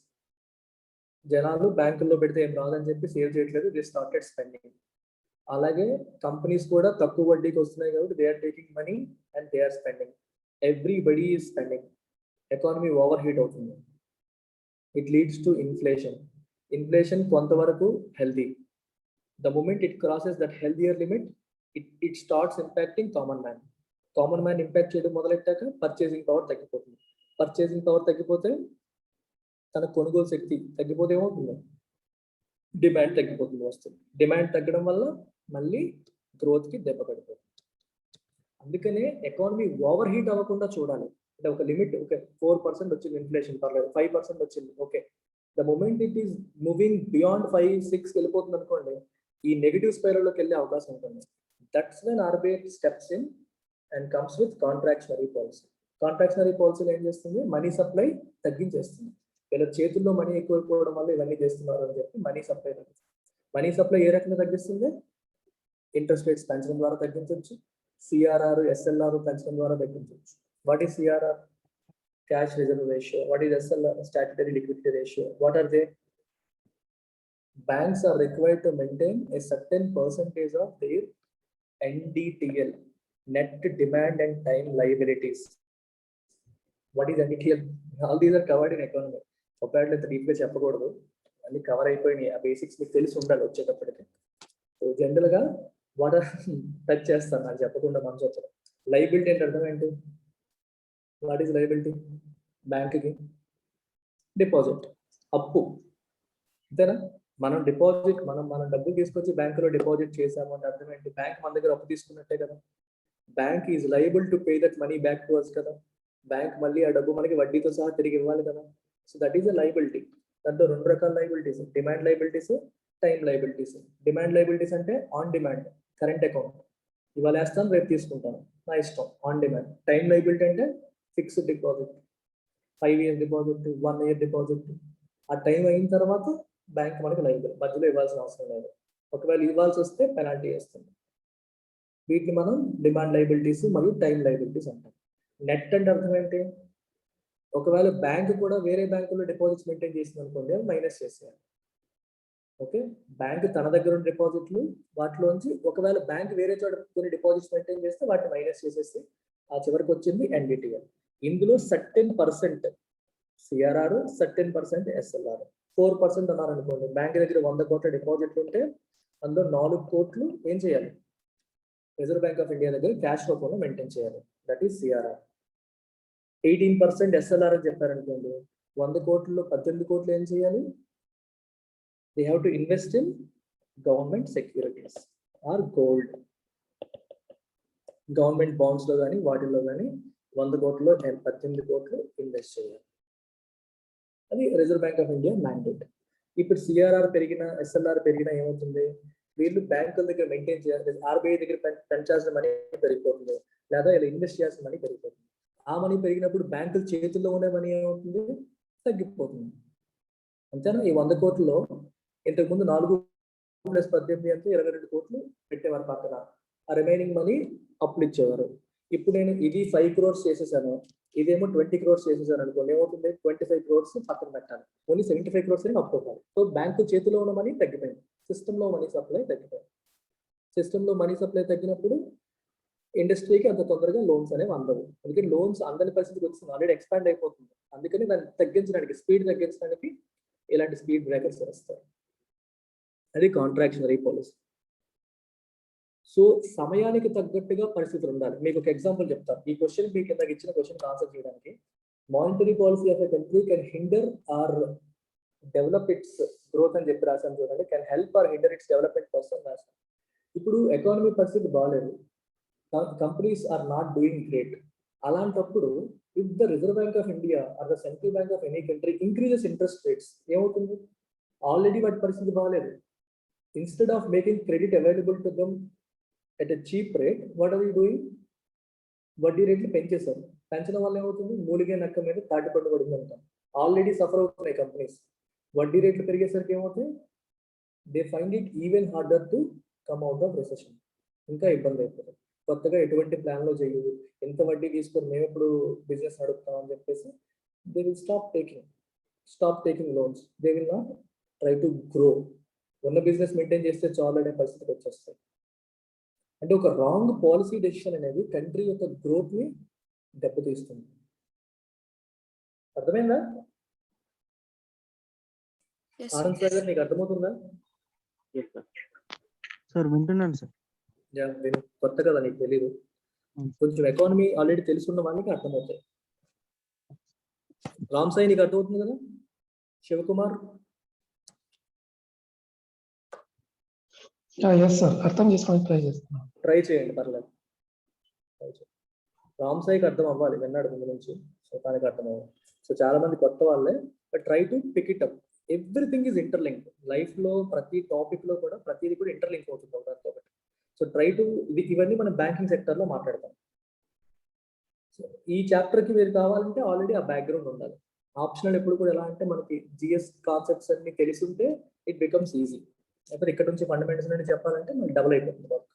జనాలు బ్యాంకుల్లో పెడితే ఏం రాదని చెప్పి సేవ్ చేయట్లేదు, దే స్టార్టెడ్ స్పెండింగ్. అలాగే కంపెనీస్ కూడా తక్కువ వడ్డీకి వస్తున్నాయి కాబట్టి they are taking money and they are spending. Everybody is spending. Economy overheat అవుతుంది. It leads to inflation. Inflation కొంతవరకు healthy. The moment it crosses that healthier limit, it starts impacting common man. Common man impact చేయడం మొదలెట్టాక purchasing power తగ్గిపోతుంది. Purchasing power తగ్గిపోతే తన కొనుగోలు శక్తి తగ్గిపోతే ఏమవుతుంది? Demand తగ్గిపోతుంది వస్తుంది. డిమాండ్ తగ్గడం వల్ల మళ్ళీ గ్రోత్కి దెబ్బ పడిపోతుంది. అందుకనే ఎకానమీ ఓవర్ హీట్ అవ్వకుండా చూడాలి. అంటే ఒక లిమిట్, ఓకే 4% వచ్చింది ఇన్ఫ్లేషన్, పర్లేదు 5% వచ్చింది, okay. The moment it is moving beyond 5-6 వెళ్ళిపోతుంది అనుకోండి, ఈ నెగిటివ్ స్పైరల్లోకి వెళ్ళే అవకాశం ఉంటుంది. That's when RBI steps in and comes with contractionary policy. Contractionary పాలసీలు ఏం చేస్తుంది? మనీ సప్లై తగ్గించేస్తుంది. వీళ్ళ చేతుల్లో మనీ ఎక్కువైపోవడం వల్ల ఇవన్నీ చేస్తున్నారు అని చెప్పి మనీ సప్లై తగ్గిస్తుంది. మనీ సప్లై ఏ రకంగా తగ్గిస్తుంది? ఇంట్రెస్ట్ రేట్స్ పెంచడం ద్వారా తగ్గించవచ్చు, సిఆర్ఆర్ ఎస్ఎల్ఆర్ పెంచడం ద్వారా తగ్గించవచ్చు. What is CRR? Cash reserve ratio. What is SLR? Statutory liquidity ratio. What are they? Banks are required to maintain a certain percentage of their NDTL, net demand and time liabilities. What is NDTL? All these are covered in economy. ఒకవేళ ఇంత డీప్గా చెప్పకూడదు, అన్ని cover అయిపోయినాయి. ఆ basics మీకు తెలిసి ఉండాలి వచ్చేటప్పటికి. సో జనరల్గా వాట్ ఆర్ టచ్ చేస్తాను, నాకు చెప్పకుండా మనసు వచ్చారు. లైబిలిటీ అంటే అర్థం ఏంటి? What is liability? బ్యాంక్కి డిపాజిట్, అప్పు, అంతేనా? మనం డిపాజిట్, మనం డబ్బులు తీసుకొచ్చి బ్యాంకులో డిపాజిట్ చేసాము అంటే అర్థం ఏంటి? బ్యాంక్ మన దగ్గర అప్పు తీసుకున్నట్టే కదా. Bank is liable to pay that money back to us కదా. బ్యాంక్ మళ్ళీ ఆ డబ్బు మనకి వడ్డీతో సహా తిరిగి ఇవ్వాలి కదా. So that is a liability. దాంట్లో 2 రకాల liabilities, demand liabilities, time liabilities. Demand liabilities అంటే ఆన్ డిమాండ్, కరెంట్ అకౌంట్, ఇవాళ వేస్తాను రేపు తీసుకుంటాను, నా ఇష్టం, ఆన్ డిమాండ్. టైం లయబిలిటీ అంటే fixed deposit, 5 years deposit, 1 year deposit. ఆ టైం అయిన తర్వాత బ్యాంక్ మనకి లైబుల్, మధ్యలో ఇవ్వాల్సిన అవసరం లేదు. ఒకవేళ ఇవ్వాల్సి వస్తే పెనాల్టీ వేస్తుంది. వీటిని మనం డిమాండ్ లైబిలిటీస్ మరియు టైం లైబిలిటీస్ అంటాం. నెట్ అంటే అర్థం ఏంటి? ఒకవేళ బ్యాంక్ కూడా వేరే బ్యాంకులో డిపాజిట్స్ మెయింటైన్ చేసింది అనుకోండి, అవి మైనస్ చేసేయాలి. ఓకే, బ్యాంక్ తన దగ్గర ఉన్న డిపాజిట్లు వాటిలోంచి ఒకవేళ బ్యాంక్ వేరే చోట కొన్ని డిపాజిట్స్ మెయింటైన్ చేస్తే వాటిని మైనస్ చేసేసి ఆ చివరికి వచ్చింది ఎన్డిటిఎల్. ఇందులో certain percent CRR, certain percent SLR. 4% అన్నారు అనుకోండి, బ్యాంక్ దగ్గర 100 కోట్ల డిపాజిట్లు ఉంటే అందులో 4 కోట్లు ఏం చేయాలి? రిజర్వ్ బ్యాంక్ ఆఫ్ ఇండియా దగ్గర క్యాష్ రూపంలో మెయింటైన్ చేయాలి. That is CRR. 18% ఎస్ఎల్ఆర్ అని చెప్పారనుకోండి, 100 కోట్లలో 18 కోట్లు ఏం చేయాలి? They have to invest in government securities or gold. Government bonds లో కానీ వాటిల్లో కానీ 100 కోట్లలో 18 కోట్లు ఇన్వెస్ట్ చేయాలి. అది reserve bank of India mandate. ఇప్పుడు సిఆర్ఆర్ పెరిగినా ఎస్ఎల్ఆర్ పెరిగినా ఏమవుతుంది? వీళ్ళు బ్యాంకుల దగ్గర మెయింటైన్ చేయాలి, ఆర్బీఐ దగ్గర పెంచాల్సిన మనీ పెరిగిపోతుంది, లేదా ఇలా ఇన్వెస్ట్ చేయాల్సిన మనీ పెరిగిపోతుంది. ఆ మనీ పెరిగినప్పుడు బ్యాంకుల చేతుల్లో ఉండే మనీ ఏమవుతుంది? తగ్గిపోతుంది. అంతేనా? ఈ 100 కోట్లలో ఇంతకుముందు 4 + 18 అంటే 22 కోట్లు పెట్టేవారు పక్కన. ఆ రిమైనింగ్ మనీ అప్పులు ఇచ్చేవారు. ఇప్పుడు నేను ఇది 5 crores చేసేసాను, ఇదేమో 20 crores చేసేసాను అనుకోండి, ఏమవుతుంది? 25 crores పక్కన పెట్టాలి, ఓన్లీ 75 crores అని అప్పు అవ్వాలి. సో బ్యాంకు చేతిలో ఉన్న మనీ తగ్గిపోయింది, సిస్టంలో మనీ సప్లై తగ్గిపోయింది. సిస్టంలో మనీ సప్లై తగ్గినప్పుడు ఇండస్ట్రీకి అంత తొందరగా లోన్స్ అనేవి అందవు. అందుకని లోన్స్ అందని పరిస్థితికి వచ్చింది, ఆల్రెడీ ఎక్స్పాండ్ అయిపోతుంది. అందుకని దాన్ని తగ్గించడానికి, స్పీడ్ తగ్గించడానికి ఇలాంటి స్పీడ్ బ్రేకర్స్ వస్తాయి. అది కాంట్రాక్షనరీ పాలసీ. సో సమయానికి తగ్గట్టుగా పరిస్థితులు ఉండాలి. మీకు ఒక ఎగ్జాంపుల్ చెప్తాను. ఈ క్వశ్చన్ మీకు కింద ఇచ్చిన క్వశ్చన్ ఆన్సర్ చేయడానికి, monetary policy of a country can hinder or develop its growth అని చెప్పి రాశాను చూడండి. Can help or hinder its development కోసం రాశాను. ఇప్పుడు ఎకానమీ పరిస్థితి బాగాలేదు, companies are not doing great. అలాంటప్పుడు if the reserve bank of India or the central bank of any country increases interest rates, ఏమవుతుంది? ఆల్రెడీ వాటి పరిస్థితి బాగాలేదు. Instead of making credit available to them at a cheap rate, what are we doing? వడ్డీ రేట్లు పెంచేశారు. పెంచడం వల్ల ఏమవుతుంది? మూలిగే నక్క మీద తాటి పట్టు పడింది అంటాం. ఆల్రెడీ సఫర్ అవుతున్నాయి కంపెనీస్. వడ్డీ రేట్లు పెరిగేసరికి ఏమవుతాయి? They find it even harder to come out of recession. ఇంకా ఇబ్బంది అయిపోతుంది. కొత్తగా ఎటువంటి ప్లాన్లో చేయదు, ఎంత వడ్డీ తీసుకొని మేము ఎప్పుడు బిజినెస్ నడుపుతాం అని చెప్పేసి they will stop taking loans. They will not try to grow. ఉన్న బిజినెస్ మెయింటైన్ చేస్తే చాలు అనే పరిస్థితికి వచ్చేస్తాయి. అంటే ఒక రాంగ్ పాలసీ డెసిషన్ అనేది కంట్రీ యొక్క గ్రోత్ ని దెబ్బతీస్తుంది. అర్థమైందా? Yes, ఆనంద్ సార్ నీకు అర్థమవుతుందా? Yes, sir. సార్ వింటున్నాను సార్. నేను కొత్త కదా, నీకు తెలీదు. కొంచెం ఎకానమీ ఆల్రెడీ తెలుసున్న వాళ్ళకి అర్థమవుతాయి. రామ్ సాయి నీకు అర్థమవుతుంది కదా? శివకుమార్ ఎస్ సార్, అర్థం చేసుకోవడానికి ట్రై చేస్తున్నాను. ట్రై చేయండి, పర్లేదు. రామ్ సాయికి అర్థం అవ్వాలి, విన్నాడు ముందు నుంచి, సో తనకి అర్థం అవ్వాలి. సో చాలా మంది కొత్త వాళ్ళే, but try to pick it up. Everything is interlink. Life లో ప్రతి టాపిక్ లో కూడా ప్రతిదీ కూడా ఇంటర్లింక్ అవుతుంది ఒకదానితో ఒకటి. సో ట్రై టు ఇవన్నీ మనం బ్యాంకింగ్ సెక్టర్ లో మాట్లాడతాం. సో ఈ చాప్టర్ కి మీరు కావాలంటే ఆల్రెడీ ఆ బ్యాక్గ్రౌండ్ ఉండాలి. ఆప్షనల్ ఎప్పుడు కూడా ఎలా అంటే మనకి జిఎస్ కాన్సెప్ట్స్ అన్ని తెలిసి ఉంటే ఇట్ బికమ్స్ ఈజీ. లేకపోతే ఇక్కడ నుంచి ఫండమెంటల్స్ అనేది చెప్పాలంటే మనకి డబుల్ అయిపోతుంది వర్క్.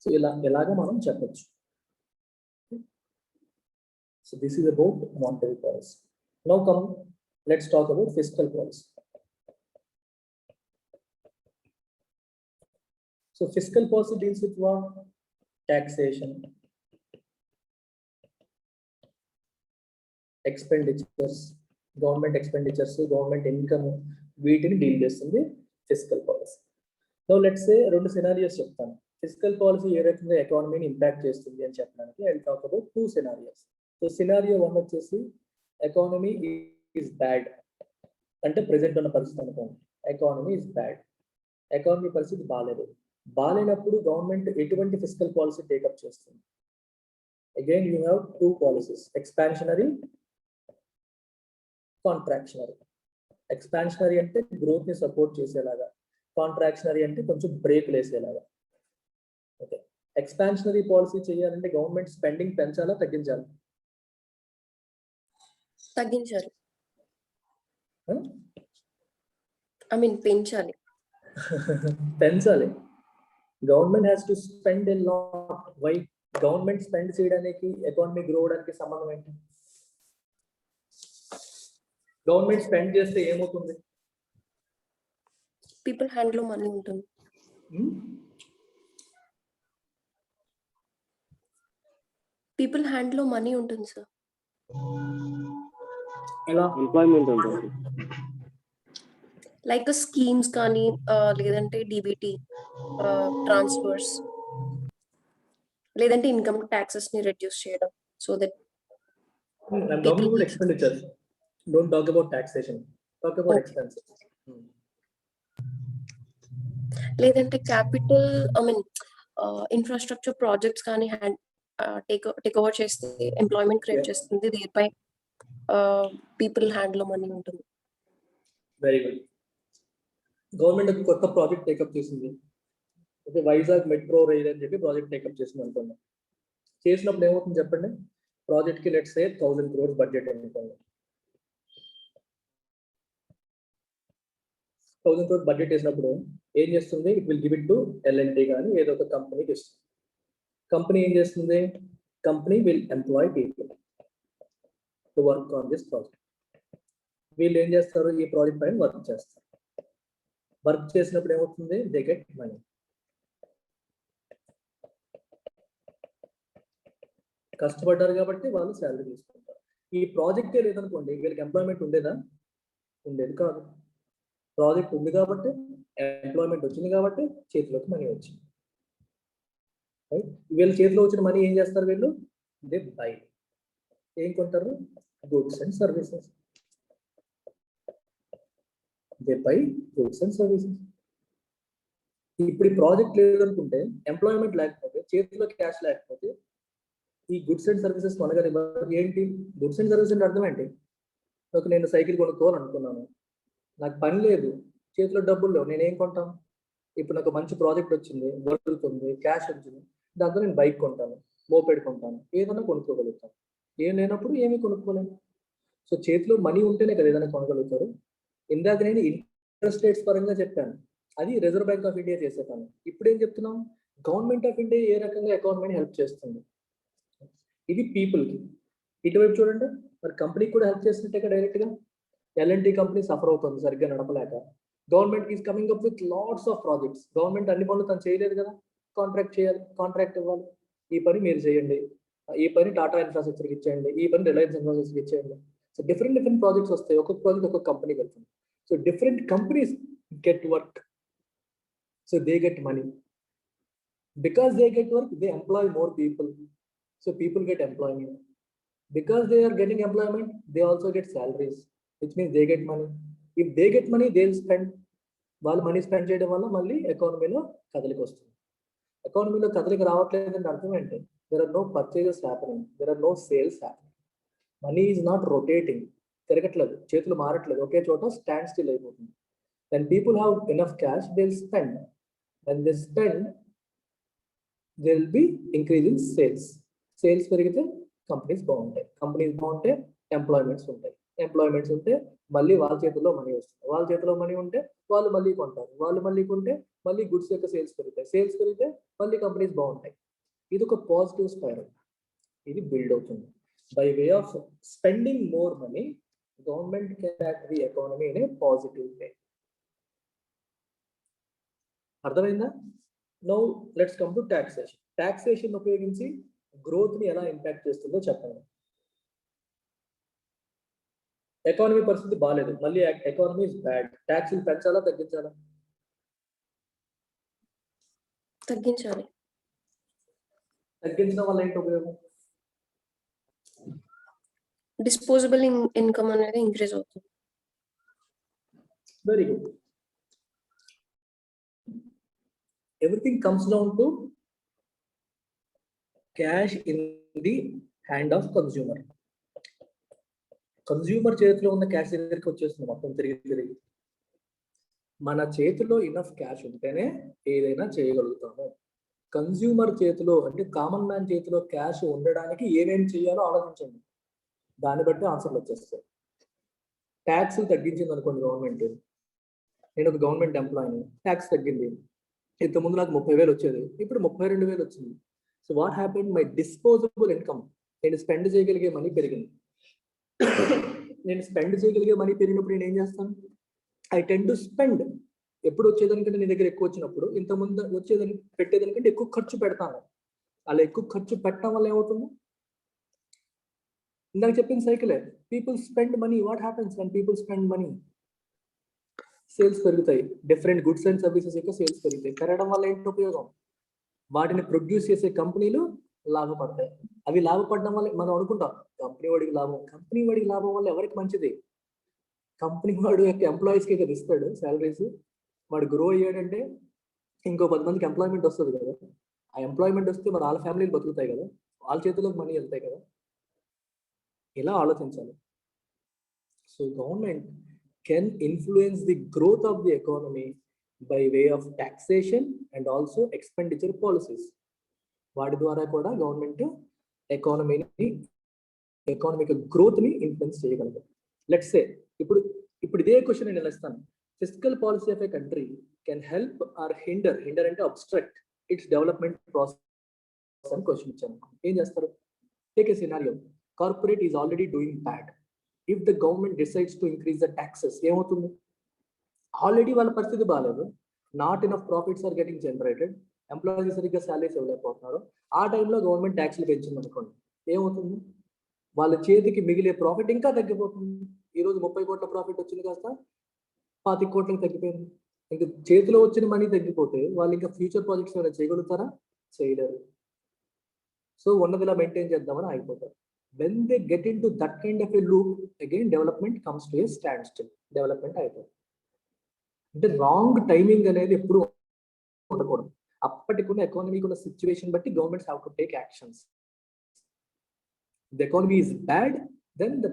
సో ఎలాగో మనం చెప్పొచ్చు. So this is about monetary policy. Now come, let's talk about fiscal policy. So fiscal policy deals with what? Taxation, expenditures, government expenditures, government income, వీటిని డీల్ చేస్తుంది fiscal policy. Now let's say రెండు scenarios చెప్తాను. Fiscal policy ఏ రకంగా ఎకానమీని impact చేస్తుంది అని చెప్పడానికి I will talk about 2 scenarios. So scenario 1 వచ్చేసి ఎకానమీ is bad. అంటే ప్రెసెంట్ ఉన్న పరిస్థితి అనుకోండి, ఎకానమీ ఇస్ బ్యాడ్. ఎకానమీ పరిస్థితి బాగాలేనప్పుడు గవర్నమెంట్ ఎటువంటి ఫిస్కల్ పాలసీ టేకప్ చేస్తుంది? Again you have 2 policies, expansionary, contractionary. Expansionary అంటే గ్రోత్ ని సపోర్ట్ చేసేలాగా, కాంట్రాక్షనరీ అంటే కొంచెం బ్రేక్ వేసేలాగా. ఓకే, ఎక్స్పాన్షనరీ పాలసీ చేయాలంటే గవర్నమెంట్ స్పెండింగ్ పెంచాలా తగ్గించాలా? తగ్గించాలి. ఐ మీన్ పెంచాలి. పెంచాలి. Government has to spend a lot. Why? Government spend చేయడానికి ఎకానమీ గ్రో అవడానికి సంబంధం ఏంటి? గవర్నమెంట్ స్పెండ్ చేస్తే ఏమవుతుంది? పీపుల్ హ్యాండ్ లో మనీ ఉంటుంది. పీపుల్ హ్యాండ్ లో మనీ ఉంటుంది సార్. ఎలా? ఎంప్లాయ్మెంట్ ఉంటుంది. లైక్ స్కీమ్స్ కానీ లేదంటే డిబిటీ ట్రాన్స్ఫర్స్, లేదంటే ఇన్కమ్ ట్యాక్సెస్ ని రెడ్యూస్ చేయడం. So that I'm talking about expenditures. Don't talk about taxation. Talk about expenses. లేదంటే capital, I mean infrastructure projects కానీ టేక్ ఓవర్ చేస్తే ఎంప్లాయ్మెంట్ క్రియేట్ చేస్తుంది. దీనిపై పీపుల్ హ్యాండ్ లో మనీ ఉంటుంది. Very good. గవర్నమెంట్ ఒక కొత్త ప్రాజెక్ట్ టేకప్ చేసింది. ఓకే, వైజాగ్ మెట్రో రైల్ అని చెప్పి ప్రాజెక్ట్ టేకప్ చేసింది అనుకోండి. చేసినప్పుడు ఏమవుతుంది చెప్పండి? ప్రాజెక్ట్ కి లెట్స్ సే 1000 crores బడ్జెట్ అనుకోండి. 1000 crores బడ్జెట్ వేసినప్పుడు ఏం చేస్తుంది? It will give it to L and T కానీ ఏదో ఒక కంపెనీకి ఇస్తుంది. కంపెనీ ఏం చేస్తుంది? Company will employ people to work on this project. వీళ్ళు ఏం చేస్తారు? ఈ ప్రాజెక్ట్ పైన వర్క్ చేస్తారు. వర్క్ చేసినప్పుడు ఏమవుతుంది? They get money. కష్టపడ్డారు కాబట్టి వాళ్ళు శాలరీ తీసుకుంటారు. ఈ ప్రాజెక్టే లేదనుకోండి, వీళ్ళకి ఎంప్లాయ్మెంట్ ఉండేదా? ఉండేది కాదు. ప్రాజెక్ట్ ఉంది కాబట్టి, ఎంప్లాయ్మెంట్ వచ్చింది కాబట్టి చేతిలోకి మనీ వచ్చింది. వీళ్ళ చేతిలో వచ్చిన మనీ ఏం చేస్తారు? వీళ్ళు దే బై. ఏం కొంటారు? Goods and services. They by goods and services. ఇప్పుడు ఈ ప్రాజెక్ట్ లేదనుకుంటే, ఎంప్లాయ్మెంట్ లేకపోతే, చేతిలో క్యాష్ లేకపోతే ఈ గుడ్స్ అండ్ సర్వీసెస్ కొనగలి ఏంటి? గుడ్స్ అండ్ సర్వీసెస్ అంటే అర్థం ఏంటి? ఒక నేను సైకిల్ కొనుక్కోవాలనుకున్నాను, నాకు పని లేదు, చేతిలో డబ్బులు లేవు, నేనేం కొంటాను? ఇప్పుడు నాకు మంచి ప్రాజెక్ట్ వచ్చింది, వర్క్ ఉంది, క్యాష్ వచ్చింది, దాంతో నేను బైక్ కొంటాను, మోపెడ్ కొంటాను, ఏదైనా కొనుక్కోగలుగుతాను. ఏం లేనప్పుడు ఏమీ కొనుక్కోలేము. సో చేతిలో మనీ ఉంటేనే కదా ఏదైనా కొనగలుగుతారు. ఇందాక నేను ఇంట్రెస్ట్ రేట్స్ పరంగా చెప్పాను, అది రిజర్వ్ బ్యాంక్ ఆఫ్ ఇండియా చేసే పని. ఇప్పుడు ఏం చెప్తున్నాం, గవర్నమెంట్ ఆఫ్ ఇండియా ఏ రకంగా ఎకానమీని హెల్ప్ చేస్తుంది, ఇది పీపుల్కి. ఇటువైపు చూడండి, మరి కంపెనీకి కూడా హెల్ప్ చేస్తున్నట్టే డైరెక్ట్గా. ఎల్ఎన్టీ కంపెనీ సఫర్ అవుతుంది సరిగ్గా నడపలేక. Government is coming up with lots of projects. Government అన్ని పనులు తను చేయలేదు కదా, కాంట్రాక్ట్ చేయాలి, కాంట్రాక్ట్ ఇవ్వాలి, ఈ పని మీరు చేయండి, ఈ పని టాటా ఇన్ఫ్రాస్ట్రక్చర్కి ఇచ్చేయండి, ఈ పని రిలయన్స్ ఇన్ఫ్రాస్ట్రక్చర్కి ఇచ్చేయండి. సో డిఫరెంట్ ప్రాజెక్ట్స్ వస్తాయి, ఒక్కొక్క ప్రాజెక్ట్ ఒక్కొక్క కంపెనీకి వెళ్తుంది. So different companies get work, so they get money. Because they get work, they employ more people, so people get employment. Because they are getting employment, they also get salaries, which means they get money. If they get money, they'll spend. వాళ్ళు money spend చేయడం వల్ల మళ్ళీ ఎకానమీలో కదలిక వస్తుంది. ఎకానమీలో కదలిక రావట్లేదంటే అర్థం ఏంటి, there are no purchases happening, there are no sales happening. Money is not rotating, తిరగట్లేదు, చేతులు మారట్లేదు, ఒకే చోట స్టాండ్ స్టిల్ అయిపోతుంది. When people have enough cash, they'll spend. When they spend, there will be increase in sales. Sales పెరిగితే companies బాగుంటాయి, companies బాగుంటే employments ఉంటాయి, ఎంప్లాయ్మెంట్స్ ఉంటే మళ్ళీ వాళ్ళ చేతిలో మనీ వస్తుంది, వాళ్ళ చేతిలో మనీ ఉంటే వాళ్ళు మళ్ళీ కొంటారు, వాళ్ళు మళ్ళీ కొంటే మళ్ళీ గుడ్స్ యొక్క సేల్స్ పెరుగుతాయి, సేల్స్ పెరిగితే మళ్ళీ కంపెనీస్ బాగుంటాయి. ఇది ఒక పాజిటివ్ స్పైరల్, ఇది బిల్డ్ అవుతుంది. By way of spending more money, government can act the economy in a positive way. అర్థమైందా? Now let's come to taxation. Taxation ఉపయోగించి గ్రోత్ ని ఎలా ఇంపాక్ట్ చేస్తుందో చెప్పండి. ఎకానమీ పరిస్థితి బాగాలేదు, మళ్ళీ ఎకానమీ ఇస్ బ్యాడ్, ట్యాక్స్లు పెంచాలా తగ్గించాలా? తగ్గించాలి. తగ్గించడం వల్ల ఏంటి ఉపయోగం? డిస్పోజబుల్ ఇన్కమ్ అనేది ఇంక్రీజ్ అవుతుంది. Very good. Everything comes down to cash in the hand of consumer. Consumer చేతిలో ఉన్న క్యాష్ దగ్గరికి వచ్చేస్తుంది మొత్తం తిరిగి. మన చేతిలో ఇనఫ్ క్యాష్ ఉంటేనే ఏదైనా చేయగలుగుతాము. కన్జ్యూమర్ చేతిలో అంటే కామన్ మ్యాన్ చేతిలో క్యాష్ ఉండడానికి ఏమేమి చేయాలో ఆలోచించండి, దాన్ని బట్టి ఆన్సర్లు వచ్చేస్తాయి. ట్యాక్స్ తగ్గించింది అనుకోండి గవర్నమెంట్, నేను ఒక గవర్నమెంట్ ఎంప్లాయీని, ట్యాక్స్ తగ్గింది, ఇంతకుముందు నాకు 30,000 వచ్చేది, ఇప్పుడు 32,000 వచ్చింది. So what happened, my disposable income, నేను స్పెండ్ చేయగలిగే మనీ పెరిగింది. నేను స్పెండ్ చేయగలిగే మనీ పెరిగినప్పుడు నేను ఏం చేస్తాను, ఐ టెండ్ టు స్పెండ్. ఎప్పుడు వచ్చేదానికంటే నీ దగ్గర ఎక్కువ వచ్చినప్పుడు ఇంతకుముందు వచ్చేదానికి పెట్టేదానికంటే ఎక్కువ ఖర్చు పెడతాను. అలా ఎక్కువ ఖర్చు పెట్టడం వల్ల ఏమవుతుంది, ఇందాక చెప్పిన సైకిలే, people spend money. What happens when people spend money? Sales పెరుగుతాయి, డిఫరెంట్ గుడ్స్ అండ్ సర్వీసెస్ యొక్క సేల్స్ పెరుగుతాయి. పెరగడం వల్ల ఏంటి ఉపయోగం, వాటిని ప్రొడ్యూస్ చేసే కంపెనీలు లాభపడతాయి. అవి లాభపడడం వల్ల మనం అనుకుంటాం కంపెనీ వాడికి లాభం, కంపెనీ వాడికి లాభం వల్ల ఎవరికి మంచిది, కంపెనీ వాడు యొక్క ఎంప్లాయీస్కి కదా ఇస్తాడు శాలరీస్. వాడు గ్రో అయ్యాడంటే ఇంకో 10 మందికి ఎంప్లాయ్మెంట్ వస్తుంది కదా, ఆ ఎంప్లాయ్మెంట్ వస్తే మరి వాళ్ళ ఫ్యామిలీలు బతుకుతాయి కదా, వాళ్ళ చేతిలోకి మనీ వెళ్తాయి కదా. ఇలా ఆలోచించాలి. So government can influence the growth of the economy by way of taxation and also expenditure policies. వాటి ద్వారా కూడా గవర్నమెంట్ ఎకానమిక్ గ్రోత్ ని ఇన్ఫ్లుయెన్స్ చేయగలదు. లెట్స్ సే ఇప్పుడు ఇదే క్వశ్చన్ నేను ఇస్తాను, fiscal policy of a country can help or hinder అంటే అబ్స్ట్రక్ట్ ఇట్స్ డెవలప్మెంట్ ప్రాసెస్ అని క్వశ్చన్ ఇచ్చాను. ఏం చేస్తారు? Take a scenario, corporate is already doing bad. If the government decides to increase the taxes, ఏమవుతుంది, already వాళ్ళ పరిస్థితి బాగాలేదు, not enough profits are getting generated, employees సరిగ్గా శాలరీస్ ఇవ్వలేకపోతున్నారు. ఆ టైంలో గవర్నమెంట్ ట్యాక్స్లు పెంచింది అనుకోండి, ఏమవుతుంది, వాళ్ళ చేతికి మిగిలే ప్రాఫిట్ ఇంకా తగ్గిపోతుంది. ఈరోజు 30 కోట్ల ప్రాఫిట్ వచ్చింది కాస్త 25 కోట్లకు తగ్గిపోయింది. ఇంకా చేతిలో వచ్చిన మనీ తగ్గిపోతే వాళ్ళు ఇంకా ఫ్యూచర్ ప్రాజెక్ట్స్ ఏమైనా చేయగలుగుతారా? చేయలేరు. సో ఉన్నదిలా మెయింటైన్ చేద్దామని ఆగిపోతారు. When they get into that kind of a loop, again development comes to a standstill. Development అయిపోతుంది. అంటే రాంగ్ టైమింగ్ అనేది ఎప్పుడు ఉండకూడదు. అప్పటికున్న ఎకానమీకి ఉన్న సిచ్యువేషన్ బట్టి governments have to take actions. The economy is bad, then the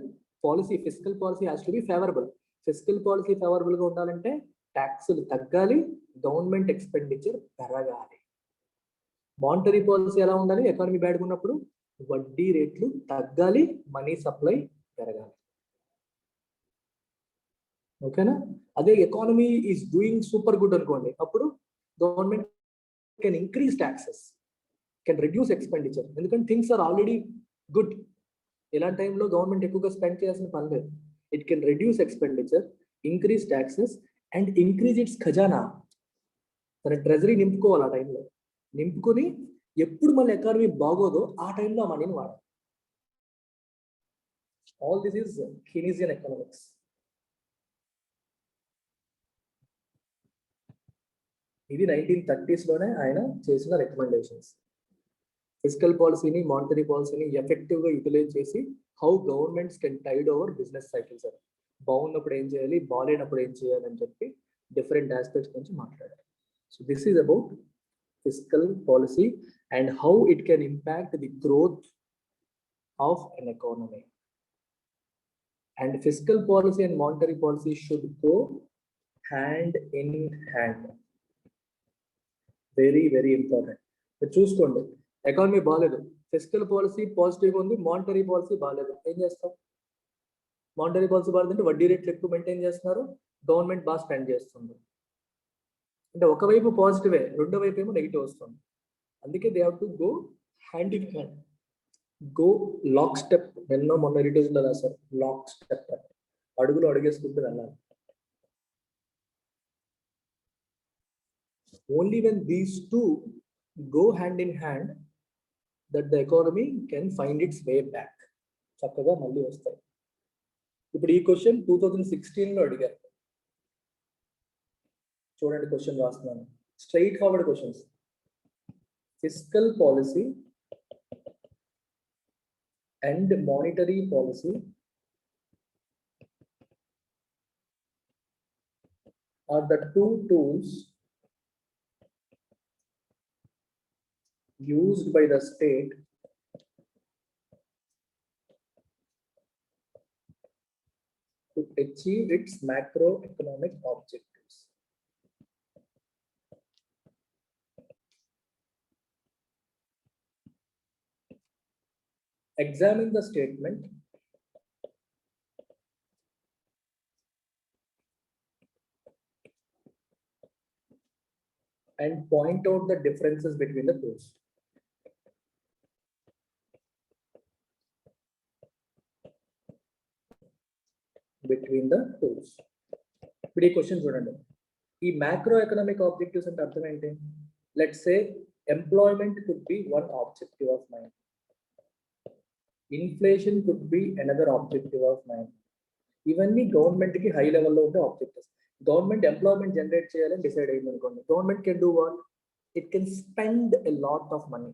fiscal policy has to be favorable. Fiscal policy favorable గా ఉండాలంటే ట్యాక్సులు తగ్గాలి, గవర్నమెంట్ ఎక్స్పెండిచర్ పెరగాలి. మానిటరీ పాలసీ ఎలా ఉండాలి, ఎకానమీ బ్యాడ్గా ఉన్నప్పుడు వడ్డీ రేట్లు తగ్గాలి, మనీ సప్లై పెరగాలి. ఓకేనా? అదే economy is doing super good అనుకోండి, అప్పుడు government can increase taxes, can reduce expenditure, ఎందుకంటే థింగ్స్ ఆర్ ఆల్రెడీ గుడ్. ఇలాంటి టైంలో గవర్నమెంట్ ఎక్కువగా స్పెండ్ చేయాల్సిన పని లేదు. It can reduce expenditure, increase taxes and increase it's ఖజానా. తన ట్రెజరీ నింపుకోవాలి ఆ టైంలో. నింపుకొని ఎప్పుడు మన ఎకానమీ బాగోదో ఆ టైంలో ఆ మనీని వాడాలి. All this is Keynesian economics. ఇది 1930s లోనే ఆయన చేసిన రికమెండేషన్స్. ఫిజికల్ పాలసీని, మానిటరీ పాలసీని ఎఫెక్టివ్ గా యూటిలైజ్ చేసి how governments can tide over business cycles అని, బాగున్నప్పుడు ఏం చేయాలి, బాగాలేనప్పుడు ఏం చేయాలి అని చెప్పి డిఫరెంట్ ఆస్పెక్ట్స్ గురించి మాట్లాడారు. So this is about physical policy and how it can impact the growth of an economy. And physical policy and monetary policy should go hand in hand. Very very important. మీరు చూసుకోండి, economy బాగాలేదు, physical policy పాజిటివ్గా ఉంది, monetary policy బాగాలేదు, ఏం చేస్తాం? Monetary policy బాగాలేదంటే వడ్డీ రేట్లు ఎక్కువ మెయింటైన్ చేస్తున్నారు, గవర్నమెంట్ బాగా స్పెండ్ చేస్తుంది. అంటే ఒకవైపు పాజిటివే, రెండో వైపు ఏమో నెగిటివ్ వస్తుంది. అందుకే they have to go hand in hand, go lock step. ఎన్నో మొన్న రిటర్న్స్లో రాశారు, లాక్ స్టెప్, అడుగులు అడుగేసుకుంటూ వెళ్ళాలి. Only when these two go hand in hand that the economy can find its way back. చక్కగా మళ్ళీ వస్తాయి. ఇప్పుడు ఈ క్వశ్చన్ 2016 లో అడిగారు. చూడండి క్వశ్చన్ రాస్తున్నాను, straight forward questions. Physical policy and monetary policy are the two tools used by the state to achieve its macroeconomic objectives. Examine the statement and point out the differences between the tools. ఇప్పుడు ఈ question చూడండి, ఈ macro economic objectives అంటే అర్థం ఏంటి? Let's say employment could be one objective of mind, inflation could be another objective of mind. ఇవన్నీ government కి high లెవెల్లో ఉండే ఆబ్జెక్టివ్స్. గవర్నమెంట్ ఎంప్లాయ్మెంట్ జనరేట్ చేయాలని డిసైడ్ అయింది అనుకోండి, government can do what? It can spend a lot of money.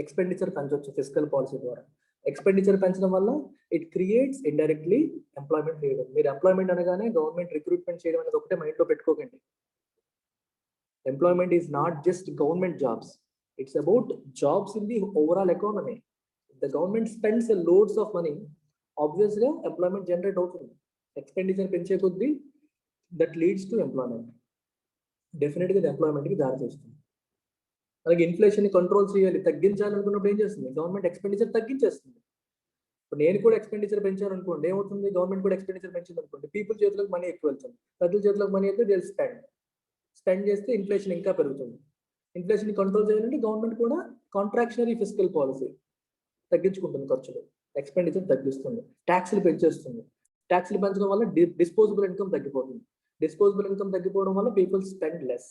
Expenditure పెంచవచ్చు physical policy ద్వారా. Expenditure పెంచడం వల్ల ఇట్ క్రియేట్స్ ఇండైరెక్ట్లీ ఎంప్లాయ్మెంట్ చేయడం. మీరు ఎంప్లాయ్మెంట్ అనగానే గవర్నమెంట్ రిక్రూట్మెంట్ చేయడం అనేది ఒకటే మైండ్ లో పెట్టుకోకండి. Employment is not just government jobs, it's about jobs in the overall economy. The government spends loads of money, obvious గా ఎంప్లాయ్మెంట్ జనరేట్ అవుతుంది. ఎక్స్పెండిచర్ పెంచే కొద్దీ that leads to employment, definite గా ఎంప్లాయ్మెంట్ కి దారి తీస్తుంది. అలాగే ఇన్ఫ్లేషన్ ని కంట్రోల్ చేయాలి, తగ్గించాలనుకున్నప్పుడు ఏం చేస్తుంది? గవర్నమెంట్ ఎక్స్పెండిచర్ తగ్గించేస్తుంది. ఇప్పుడు నేను కూడా ఎక్స్పెండిచర్ పెంచాలనుకోండి, ఏమవుతుంది? గవర్నమెంట్ కూడా ఎక్స్పెండిచర్ పెంచింది అనుకోండి, పీపుల్ చేతులకు మనీ ఎక్కువ వెళ్తుంది, ప్రజల చేతులకు మనీ అయితే దే స్పెండ్ చేస్తే ఇన్ఫ్లేషన్ ఇంకా పెరుగుతుంది. ఇన్ఫ్లేషన్ కంట్రోల్ చేయాలంటే గవర్నమెంట్ కూడా కాంట్రాక్షనరీ ఫిజికల్ పాలసీ తగ్గించుకుంటుంది, ఖర్చులు, ఎక్స్పెండిచర్ తగ్గిస్తుంది, ట్యాక్స్లు పెంచేస్తుంది. ట్యాక్స్లు పెంచడం వల్ల డిస్పోజబుల్ ఇన్కమ్ తగ్గిపోతుంది. డిస్పోజబుల్ ఇన్కమ్ తగ్గిపోవడం వల్ల పీపుల్ స్పెండ్ లెస్.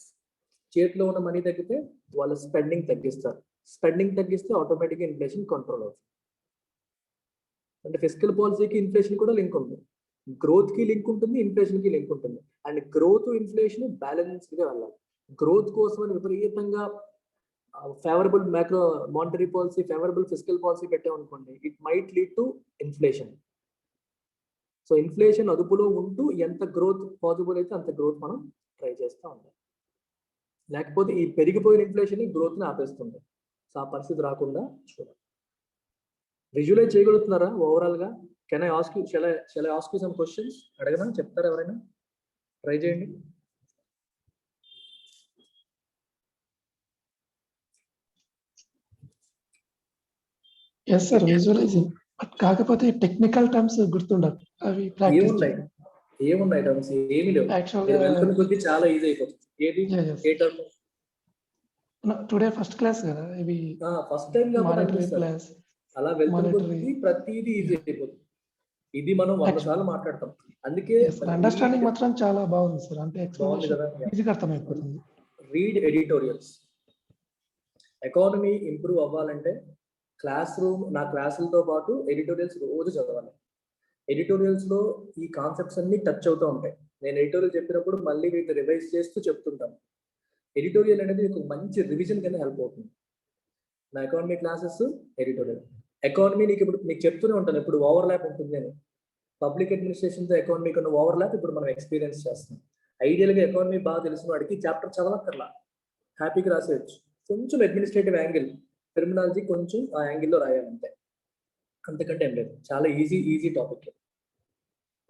చేతిలో ఉన్న మనీ తగ్గితే వాళ్ళ స్పెండింగ్ తగ్గిస్తారు. స్పెండింగ్ తగ్గిస్తే ఆటోమేటిక్గా ఇన్ఫ్లేషన్ కంట్రోల్ అవుతుంది. అంటే ఫిజికల్ పాలసీకి ఇన్ఫ్లేషన్ కూడా లింక్ ఉంటుంది, గ్రోత్ కి లింక్ ఉంటుంది, ఇన్ఫ్లేషన్ కి లింక్ ఉంటుంది. అండ్ గ్రోత్ ఇన్ఫ్లేషన్ బ్యాలెన్స్డ్ గా వెళ్ళాలి. గ్రోత్ కోసం విపరీతంగా favourable macro monetary policy, favourable physical policy పెట్టామనుకోండి, it might lead to inflation. So inflation అదుపులో ఉంటూ ఎంత గ్రోత్ పాసిబుల్ అయితే అంత గ్రోత్ మనం ట్రై చేస్తూ ఉంటాం. లేకపోతే ఈ పెరిగిపోయిన ఇన్ఫ్లేషన్ గ్రోత్ ని ఆపేస్తుంది. సో ఆ పరిస్థితి రాకుండా చూడాలి. విజువలైజ్ చేయగలుగుతున్నారా ఓవరాల్ గా? Can I ask you, shall I ask you some questions? అడగనా? చెప్తారా ఎవరైనా? ట్రై చేయండి. Yes sir, visualizing. బట్ కాకపోతే టెక్నికల్ టర్మ్స్ గుర్తుండదు, అవి ప్రాక్టీస్ ఏమున్నాయి? ఏమున్నాయి టర్మ్స్? ఏమీ లేవు. Actually, మీరు వెళ్తున్న కొద్దీ చాలా ఈజీ అయిపోతుంది. ఏది yes. ఏ టర్మ్? Today first class కదా ఇవి ఫస్ట్ టైం కాబట్టి మానిటరీ అనిపిస్తుంది. ప్లస్ అలా వెళ్తున్న monetary. కొద్దీ ప్రతిదీ ఈజీ అయిపోతుంది. ఇది మనం 100 సార్లు మాట్లాడతాం. అందుకే అండర్స్టాండింగ్ మాత్రం చాలా బాగుంది సార్. అంటే బాగుంది ఎక్స్ప్లెనేషన్ కదా. ఈజీగా అర్థమైపోతుంది. Read editorials. ఎకానమీ ఇంప్రూవ్ అవ్వాలంటే నా క్లాసులతో పాటు ఎడిటోరియల్స్ రోజు చదవాలి. ఎడిటోరియల్స్ లో ఈ కాన్సెప్ట్స్ అన్ని టచ్ అవుతూ ఉంటాయి. నేను ఎడిటోరియల్ చెప్పినప్పుడు మళ్ళీ వీటిని రివైజ్ చేస్తూ చెప్తుంటాను. ఎడిటోరియల్ అనేది ఒక మంచి రివిజన్ కింద హెల్ప్ అవుతుంది. నా ఎకానమీ క్లాసెస్ ఎడిటోరియల్. ఎకానమీ మీకు చెప్తూనే ఉంటాను, ఇప్పుడు ఓవర్లాప్ ఉంటుంది అని. పబ్లిక్ అడ్మినిస్ట్రేషన్తో ఎకానమీకి ఉన్న ఓవర్లాప్ ఇప్పుడు మనం ఎక్స్పీరియన్స్ చేస్తాం. ఐడియల్గా ఎకానమీ బాగా తెలిసిన వాడికి చాప్టర్ చదవక్కర్లా, హ్యాపీగా రాసేయచ్చు. కొంచెం అడ్మినిస్ట్రేటివ్ యాంగిల్, టెర్మినాలజీ కొంచెం ఆ యాంగిల్లో రాయాలంటే, అంతకంటే ఏం లేదు. చాలా ఈజీ టాపిక్.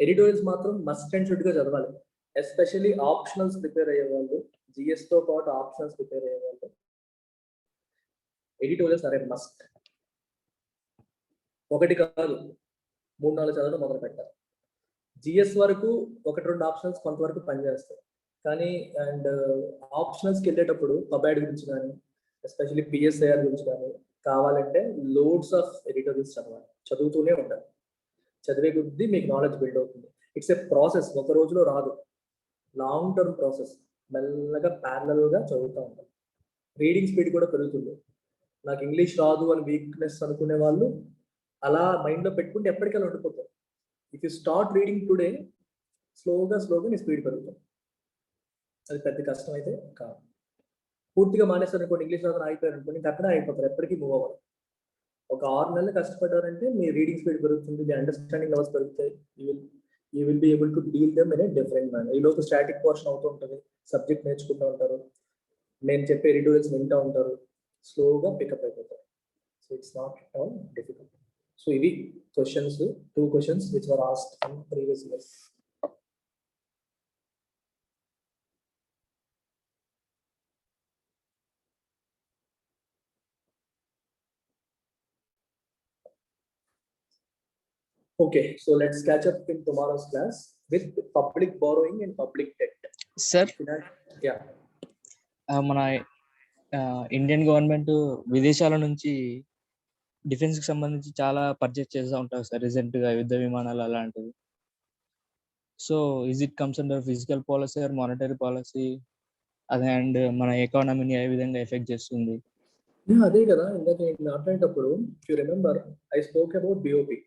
ఎడిటోరియల్స్ మాత్రం మస్ట్ అండ్ షుడ్ గా చదవాలి. ఎస్పెషల్లీ ఆప్షనల్స్ ప్రిపేర్ అయ్యే వాళ్ళు, జిఎస్ తో పాటు ఆప్షనల్స్ ప్రిపేర్ అయ్యే వాళ్ళు ఎడిటోరియల్స్ అరే మస్ట్. ఒకటి కాదు, 3-4 చదవడం మొదలు పెట్టాలి. జిఎస్ వరకు 1-2 ఆప్షనల్స్ కొంతవరకు పనిచేస్తాయి, కానీ అండ్ ఆప్షనల్స్కి వెళ్ళేటప్పుడు పబ్యాడ్ గురించి కానీ ఎస్పెషల్లీ పిఎస్ఐఆర్ గురించి కానీ కావాలంటే లోడ్స్ ఆఫ్ ఎడిటోరియల్స్ చదవాలి. చదువుతూనే ఉండాలి. చదివే కొద్దీ మీకు నాలెడ్జ్ బిల్డ్ అవుతుంది. ఇట్స్ ఎ ప్రాసెస్, ఒక రోజులో రాదు. Long term process. మెల్లగా ప్యారలల్గా చదువుతూ ఉంటాం. రీడింగ్ స్పీడ్ కూడా పెరుగుతుంది. నాకు ఇంగ్లీష్ రాదు అని వీక్నెస్ అనుకునే వాళ్ళు అలా మైండ్లో పెట్టుకుంటే ఎప్పటికైనా ఉండిపోతారు. If you start reading today, స్లోగా నీ స్పీడ్ పెరుగుతుంది. అది పెద్ద కష్టం అయితే కాదు. పూర్తిగా మానేస్తారు అనుకోండి, ఇంగ్లీష్ రాదని ఆగిపోయారు అనుకోండి, ఇంకా అక్కడే అయిపోతారు, ఎప్పటికీ మూవ్ అవ్వరు. ఒక 6 నెలలు కష్టపడ్డారంటే మీ రీడింగ్ స్పీడ్ పెరుగుతుంది, మీ అండర్స్టాండింగ్ లెవెల్స్ పెరుగుతాయి. You will be able to deal them in a different manner. ఈ లోపు స్టాటిక్ పోర్షన్ అవుతూ ఉంటుంది, సబ్జెక్ట్ నేర్చుకుంటూ ఉంటారు, నేను చెప్పే ఎడిటోరియల్స్ వింటూ ఉంటారు, స్లోగా పికప్ అయిపోతారు. So it's not all difficult. So ఇవి questions, 2 questions which were asked from previous years. Okay, so let's catch up in tomorrow's class with public borrowing and public debt. Sir, Yeah. మన Indian government విదేశాల నుంచి defence కి సంబంధించి చాలా purchase చేస్తూ ఉంటారు sir, recent గా యుద్ధ విమానాలు అలాంటివి. So is it comes under physical policy or monetary policy? అదే అండ్ మన ఎకానమీని ఏ విధంగా ఎఫెక్ట్ చేస్తుంది? అదే కదా ఇందాక నేను మాట్లాడేటప్పుడు, you remember I spoke about BOP,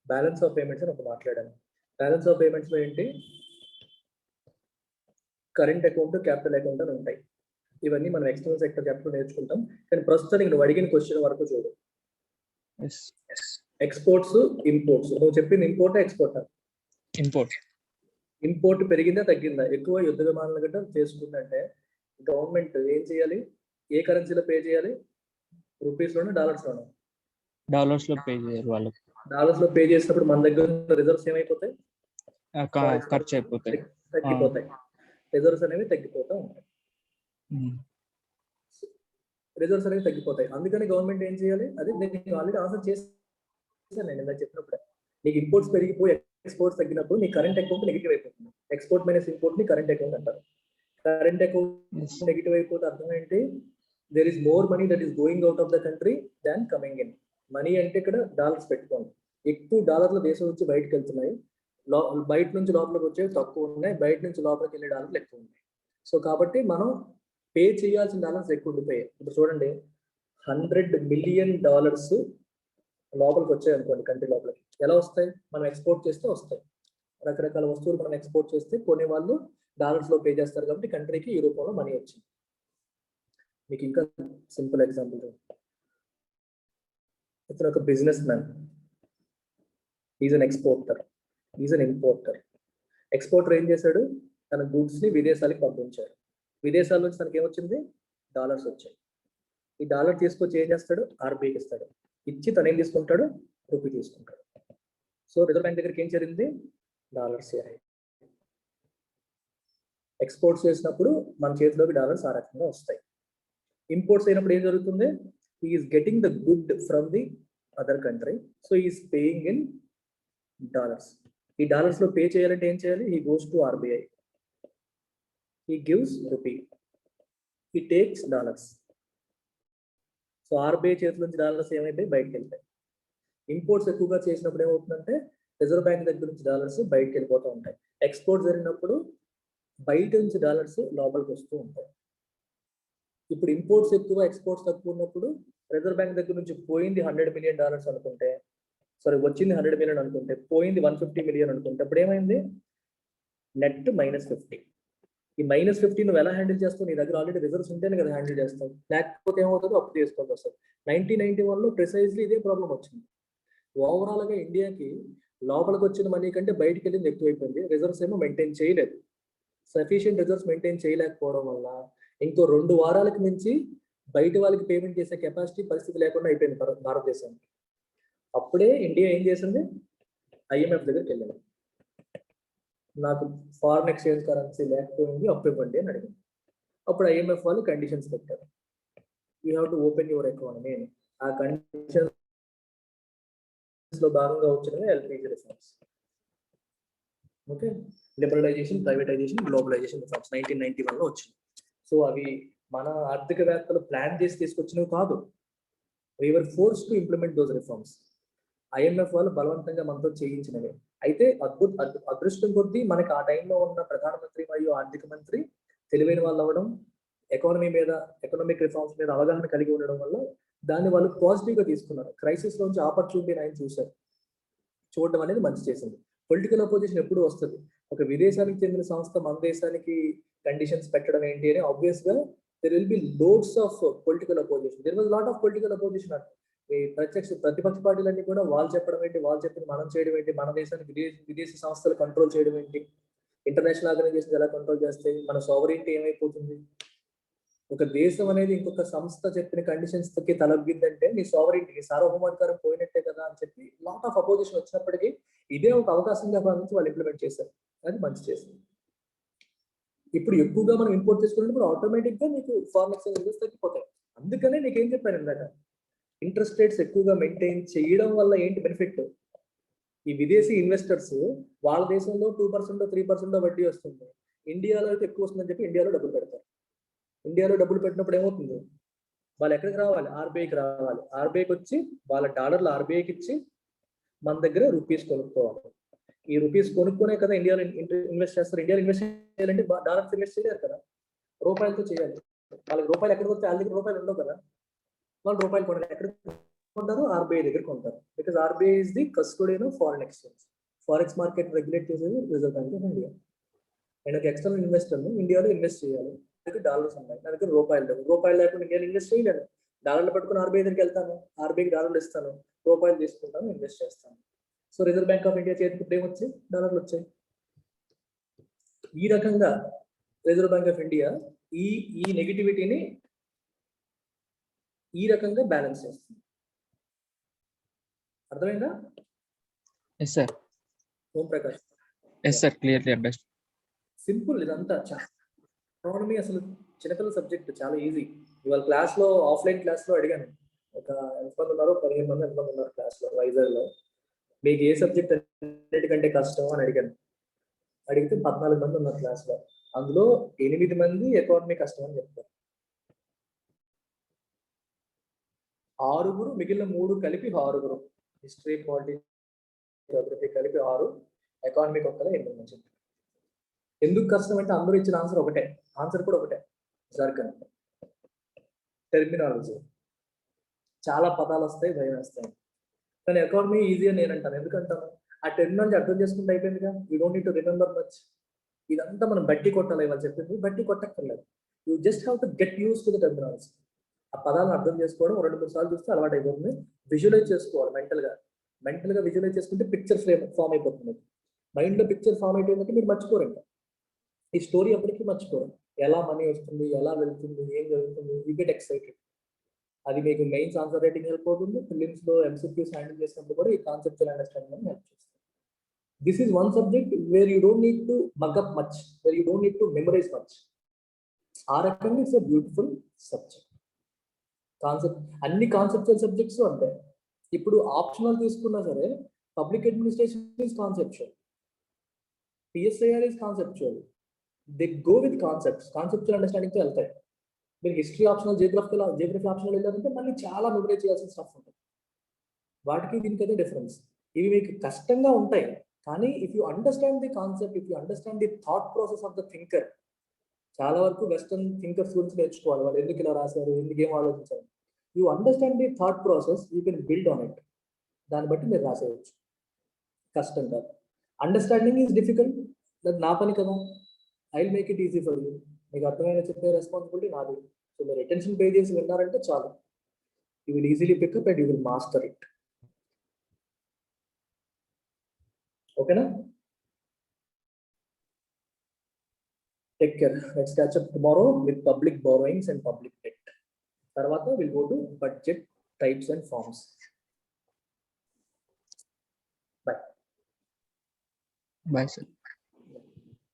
balance of payments అని ఒక మాట్లాడాను. బ్యాలెన్స్ ఆఫ్ పేమెంట్స్ లో ఏంటి, కరెంట్ అకౌంట్, క్యాపిటల్ అకౌంట్ అని ఉంటాయి. ఇవన్నీ మనం ఎక్స్టర్నల్ సెక్టర్ క్యాపిటల్ నేర్చుకుంటాం. కానీ ప్రస్తుతానికి నువ్వు అడిగిన క్వశ్చన్ వరకు చూడు. Exports, imports. నువ్వు చెప్పింది ఇంపోర్టా ఎక్స్పోర్టా? ఇంపోర్ట్ పెరిగిందా తగ్గిందా? ఎక్కువ యుద్ధ విమానాలు గట్రా చేసుకుందంటే గవర్నమెంట్ ఏం చేయాలి? ఏ కరెన్సీలో పే చేయాలి? రూపీస్ లోనే, డాలర్స్ లోనే? డాలర్స్ లో పే చేయాలి వాళ్ళకి. డాలర్స్ లో పే చేసినప్పుడు మన దగ్గర రిజర్వ్స్ ఏమైపోతాయి? ఖర్చు అయిపోతాయి, తగ్గిపోతాయి. రిజర్వ్స్ అనేవి తగ్గిపోతూ ఉంటాయి. రిజర్వ్స్ అనేవి తగ్గిపోతాయి. అందుకని గవర్నమెంట్ ఏం చేయాలి? అది నేను ఆల్రెడీ ఆన్సర్ చేశాను నేను ఇందాక చెప్పినప్పుడు. నీకు ఇంపోర్ట్స్ పెరిగిపోయి ఎక్స్పోర్ట్స్ తగ్గినప్పుడు నీ కరెంట్ అకౌంట్ నెగిటివ్ అయిపోతుంది. ఎక్స్పోర్ట్ మైనస్ ఇంపోర్ట్ ని కరెంట్ అకౌంట్ అంటారు. కరెంట్ అకౌంట్ నెగిటివ్ అయిపోతే అర్థం ఏంటి? There is more money that is going out of the country than coming in. Money అంటే ఇక్కడ డాలర్స్ పెట్టుకోండి. ఎక్కువ డాలర్లు దేశం నుంచి బయటకు వెళ్తున్నాయి, బయట నుంచి లోపలికి వచ్చేవి తక్కువ ఉన్నాయి, బయట నుంచి లోపలికి వెళ్ళే డాలర్లు ఎక్కువ ఉన్నాయి. సో కాబట్టి మనం పే చేయాల్సిన డాలర్స్ ఎక్కువ ఉండిపోయాయి. ఇప్పుడు చూడండి, $100 మిలియన్ లోపలికి వచ్చాయి అనుకోండి, కంట్రీ లోపలికి. ఎలా వస్తాయి? మనం ఎక్స్పోర్ట్ చేస్తే వస్తాయి. రకరకాల వస్తువులు మనం ఎక్స్పోర్ట్ చేస్తే కొనే వాళ్ళు డాలర్స్ లో పే చేస్తారు, కాబట్టి కంట్రీకి ఈ రూపంలో మనీ వచ్చింది. మీకు ఇంకా సింపుల్ ఎగ్జాంపుల్, ఇతను ఒక business man, is an exporter, is an importer. Exporter ఏం చేశాడు? తన గూడ్స్ ని విదేశాలకు పంపించాడు. విదేశాల నుంచి తనకి ఏమొచ్చింది? డాలర్స్ వచ్చాయి. ఈ డాలర్ తీసుకొచ్చి ఏం చేస్తాడు? ఆర్బీఐకి ఇస్తాడు. ఇచ్చి తను ఏం తీసుకుంటాడు? రూపీ తీసుకుంటాడు. సో రిజర్వ్ బ్యాంక్ దగ్గరికి ఏం చేరింది? డాలర్స్ చేరాయి. ఎక్స్పోర్ట్స్ చేసినప్పుడు మన చేతిలోకి డాలర్స్ ఆ రకంగా వస్తాయి. ఇంపోర్ట్స్ అయినప్పుడు ఏం జరుగుతుంది? He is getting the good from the other country, so is paying in dollars. ఈ డాలర్స్ లో పే చేయాలంటే ఏం చేయాలి? He goes to RBI, he gives rupee, he takes dollars. So RBI చేతుల నుంచి డాలర్స్ ఏమైపోయి బయటకు వెళ్తాయి. ఇంపోర్ట్స్ ఎక్కువగా చేసినప్పుడు ఏమవుతుందంటే రిజర్వ్ బ్యాంక్ దగ్గర నుంచి డాలర్స్ బయటకు వెళ్ళిపోతూ ఉంటాయి. ఎక్స్పోర్ట్ జరిగినప్పుడు బయట నుంచి డాలర్స్ లోపలికి వస్తూ ఉంటాయి. ఇప్పుడు ఇంపోర్ట్స్ ఎక్కువ, ఎక్స్పోర్ట్స్ తక్కువ ఉన్నప్పుడు రిజర్వ్ బ్యాంక్ దగ్గర నుంచి పోయింది $100 million అనుకుంటే, సారీ వచ్చింది $100 million అనుకుంటే, పోయింది $150 million అనుకుంటే, అప్పుడు ఏమైంది? నెట్ -50. ఈ -50 నువ్వు ఎలా హ్యాండిల్ చేస్తావు? నీ దగ్గర ఆల్రెడీ రిజర్వ్స్ ఉంటేనే కదా హ్యాండిల్ చేస్తావు. లేకపోతే ఏమవుతుందో అప్పు చేసుకోవాల్సి వస్తుంది. 1991లో ప్రిసైజ్లీ ఇదే ప్రాబ్లం వచ్చింది. ఓవరాల్ గా ఇండియాకి లోపలికి వచ్చిన మనీ కంటే బయటికి వెళ్ళింది ఎక్కువైపోయింది. రిజర్వ్స్ ఏమో మెయింటైన్ చేయలేదు. సఫిషియెంట్ రిజర్వ్స్ మెయింటైన్ చేయలేకపోవడం వల్ల ఇంకో 2 వారాలకు మించి బయట వాళ్ళకి పేమెంట్ చేసే కెపాసిటీ పరిస్థితి లేకుండా అయిపోయింది భారతదేశానికి. అప్పుడే ఇండియా ఏం చేసింది? ఐఎంఎఫ్ దగ్గరికి వెళ్ళింది. నాకు ఫారిన్ ఎక్స్చేంజ్ కరెన్సీ లేకపోయింది, అప్పు ఇవ్వండి అని అడిగింది. అప్పుడు ఐఎంఎఫ్ వాళ్ళు కండిషన్స్ పెట్టారు. You have to open your economy అని. ఆ కండిషన్స్ లో భాగంగా వచ్చినవి LPG reforms. Okay, liberalization, privatization, globalization reforms 1991లో వచ్చింది. సో అవి మన ఆర్థికవేత్తలు ప్లాన్ చేసి తీసుకొచ్చినవి కాదు. we were forced to implement those reforms. IMF వాళ్ళు బలవంతంగా మనతో చేయించినవి. అయితే అదృష్టం కొద్దీ మనకి ఆ టైంలో ఉన్న ప్రధానమంత్రి మరియు ఆర్థిక మంత్రి తెలివైన వాళ్ళు అవ్వడం, ఎకానమీ మీద, ఎకనామిక్ రిఫార్మ్స్ మీద అవగాహన కలిగి ఉండడం వల్ల దాన్ని వాళ్ళు పాజిటివ్ గా తీసుకున్నారు. క్రైసిస్ లోంచి ఆపర్చునిటీని ఆయన చూశారు. చూడడం అనేది మంచి చేసింది. పొలిటికల్ అపోజిషన్ ఎప్పుడు వస్తుంది. ఒక విదేశానికి చెందిన సంస్థ మన దేశానికి కండిషన్స్ పెట్టడం ఏంటి అని ఆబ్వియస్ గా there will be loads of political opposition. There was a lot of political opposition. ప్రతిపక్ష పార్టీలన్నీ కూడా వాళ్ళు చెప్పడం ఏంటి, వాళ్ళు చెప్పింది మనం చేయడం ఏంటి, మన దేశానికి విదేశీ సంస్థలు కంట్రోల్ చేయడం ఏంటి, ఇంటర్నేషనల్ ఆర్గనైజేషన్ ఎలా కంట్రోల్ చేస్తాయి, మన సావరెనిటీ ఏమైపోతుంది. ఒక దేశం అనేది ఇంకొక సంస్థ చెప్పిన కండిషన్స్ కి తలొగ్గిందంటే నీ సావరెనిటీ, సార్వభౌమాధికారం పోయినట్టే కదా అని చెప్పి లాట్ ఆఫ్ అపోజిషన్ వచ్చినప్పటికీ ఇదే ఒక అవకాశంగా భావించి వాళ్ళు ఇంప్లిమెంట్ చేశారు. అది మంచి చేసింది. ఇప్పుడు ఎక్కువగా మనం ఇంపోర్ట్ చేసుకున్నప్పుడు ఆటోమేటిక్ గా మీకు ఫారెన్ ఎక్స్చేంజ్ రిజర్వ్స్ తగ్గిపోతాయి. అందుకనే నీకేం చెప్పాను ఇందాక, ఇంట్రెస్ట్ రేట్స్ ఎక్కువగా మెయింటైన్ చేయడం వల్ల ఏంటి బెనిఫిట్? ఈ విదేశీ ఇన్వెస్టర్స్ వాళ్ళ దేశంలో 2% 3% వడ్డీ వస్తుంది, ఇండియాలో అయితే ఎక్కువ వస్తుందని చెప్పి ఇండియాలో డబ్బులు పెడతారు. ఇండియాలో డబ్బులు పెట్టినప్పుడు ఏమవుతుంది? వాళ్ళు ఎక్కడికి రావాలి? ఆర్బీఐకి రావాలి. ఆర్బీఐకి వచ్చి వాళ్ళ డాలర్లు ఆర్బీఐకి ఇచ్చి మన దగ్గర రూపీస్ కొనుక్కోవాలి. ఈ రూపీస్ కొనుక్కునే కదా ఇండియాలో ఇన్వెస్ట్ చేస్తారు. ఇండియాలో ఇన్వెస్ట్ చేయాలంటే డాలర్స్ ఇన్వెస్ట్ చేయలేరు కదా, రూపాయలతో చేయాలి. వాళ్ళకి రూపాయలు ఎక్కడికి వస్తే వాళ్ళ దగ్గర రూపాయలు ఉండవు కదా, వాళ్ళు రూపాయలు కొనరు. ఎక్కడ కొంటారు? ఆర్బీఐ దగ్గర కొంటారు. Because RBI is the custodian of foreign exchange. Forex market regulate చేసేది రిజర్వ్ బ్యాంక్ ఆఫ్ ఇండియా. నేను ఒక ఎక్స్టర్నల్ ఇన్వెస్టర్ ఇండియాలో ఇన్వెస్ట్ చేయాలి, దగ్గర డాలర్స్ ఉన్నాయి, నా దగ్గర రూపాయలు లేవు. రూపాయలు లేకుండా ఇండియాలో ఇన్వెస్ట్ చేయలేను. డాలర్లు పట్టుకుని ఆర్బీఐ దగ్గరికి వెళ్తాను, ఆర్బీఐకి డాలర్లు ఇస్తాను, రూపాయలు తీసుకుంటాను, ఇన్వెస్ట్ చేస్తాను. So reserve bank of India చేతికి ఇప్పుడు ఏమొచ్చాయి? డాలర్లు వచ్చాయి. ఈ రకంగా రిజర్వ్ బ్యాంక్ ఆఫ్ ఇండియా ఈ నెగిటివిటీని ఈ రకంగా బ్యాలెన్స్ చేస్తుంది. అర్థమైందా? Yes sir. Om Prakash. Yes sir, clearly understand. Simple ఇదంతా. ఎకానమీ అసలు చిన్నపిల్లల సబ్జెక్ట్, చాలా ఈజీ. ఇవాళ క్లాస్లో, ఆఫ్లైన్ క్లాస్లో అడిగాను, ఒక ఎంతమంది ఉన్నారు? 15 మంది ఎంతమంది ఉన్నారు క్లాస్లో వైజాగ్లో. మీకు ఏ సబ్జెక్ట్ అన్నిటికంటే కష్టం అని అడిగాను. అడిగితే 14 మంది ఉన్నారు క్లాస్లో. అందులో 8 మంది ఎకానమీ కష్టం అని చెప్తారు. 6 మిగిలిన 3 కలిపి 6, హిస్టరీ, పాలిటిక్స్, జోగ్రఫీ కలిపి 6, ఎకానమీకి ఒక్కలే 8 మంది చెప్తారు. ఎందుకు కష్టం అంటే అందరూ ఇచ్చిన ఆన్సర్ ఒకటే, ఆన్సర్ కూడా ఒకటే, జర్గన్, టెర్మినాలజీ, చాలా పదాలు వస్తాయి, భయం వేస్తాయి. కానీ ఎకానమీ ఈజీ అని నేను అంటాను. ఎందుకంటాను? ఆ టెర్మినాలజీ అర్థం చేసుకుంటే అయిపోయిందిగా. You don't need to remember much. ఇదంతా మనం బట్టి కొట్టాలి. ఇవాళ చెప్పింది బట్టి కొట్టక్కర్లేదు. You just have to get used to the terminology. ఆ పదాలను అర్థం చేసుకోవడం 2-3 సార్లు చూస్తే అలవాటు అయిపోతుంది. విజువలైజ్ చేసుకోవాలి మెంటల్గా విజువలైజ్ చేసుకుంటే పిక్చర్ ఫామ్ అయిపోతుంది. మైండ్లో పిక్చర్ ఫామ్ అయిపోయిందంటే మీరు మర్చిపోరు. ఇంకా ఈ స్టోరీ అప్పటికీ మర్చిపోరు. ఎలా మనీ వస్తుంది, ఎలా వెళ్తుంది, ఏం జరుగుతుంది, యూ గెట్ ఎక్సైటెడ్. అది మీకు మెయిన్స్ ఆన్సర్ రైటింగ్ హెల్ప్ అవుతుంది. ఫిలిమ్స్ లో ఎంసీక్యూస్ హ్యాండిల్ చేసినప్పుడు కూడా ఈ కాన్సెప్చువల్ అండర్స్టాండింగ్ హెల్ప్ చేస్తుంది. This is one subject where you don't need to mug up much, where you don't need to memorise much. ఆ రకంగా ఇట్స్ ఎ బ్యూటిఫుల్ సబ్జెక్ట్. అన్ని conceptual subjects అంతే. ఇప్పుడు ఆప్షనల్ తీసుకున్నా సరే public administration is conceptual, PSIR is conceptual. They go with concepts. Conceptual understanding తో వెళ్తాయి. మీరు హిస్టరీ ఆప్షనల్, geography ఆప్షనల్ వెళ్ళారంటే మళ్ళీ చాలా మెమరైజ్ చేయాల్సిన స్టఫ్ ఉంటుంది. వాటికి దీనికి అదే డిఫరెన్స్. ఇవి మీకు కష్టంగా ఉంటాయి, కానీ if you understand the concept, if you understand the thought process of the thinker, చాలా వరకు వెస్టర్న్ థింకర్స్ గురించి నేర్చుకోవాలి. వాళ్ళు ఎందుకు ఇలా రాశారు, ఎందుకు ఏం ఆలోచించారు. You understand the thought process, you can build on it. దాన్ని బట్టి మీరు రాసేయచ్చు. కష్టం కాదు. అండర్స్టాండింగ్ ఈజ్ డిఫికల్ట్, అది నా పని కదా. I will make it easy for you. మీకు అర్థమైన చెప్పే రెస్పాన్సిబిలిటీ నాది. సో మీరు అటెన్షన్ పే చేసి విన్నారంటే చాలు. You will easily pick up and you will master it. ఓకేనా? Take care. Let's catch up tomorrow with public borrowings and public debt. Tarvata we'll go to budget types and forms. Bye, sir.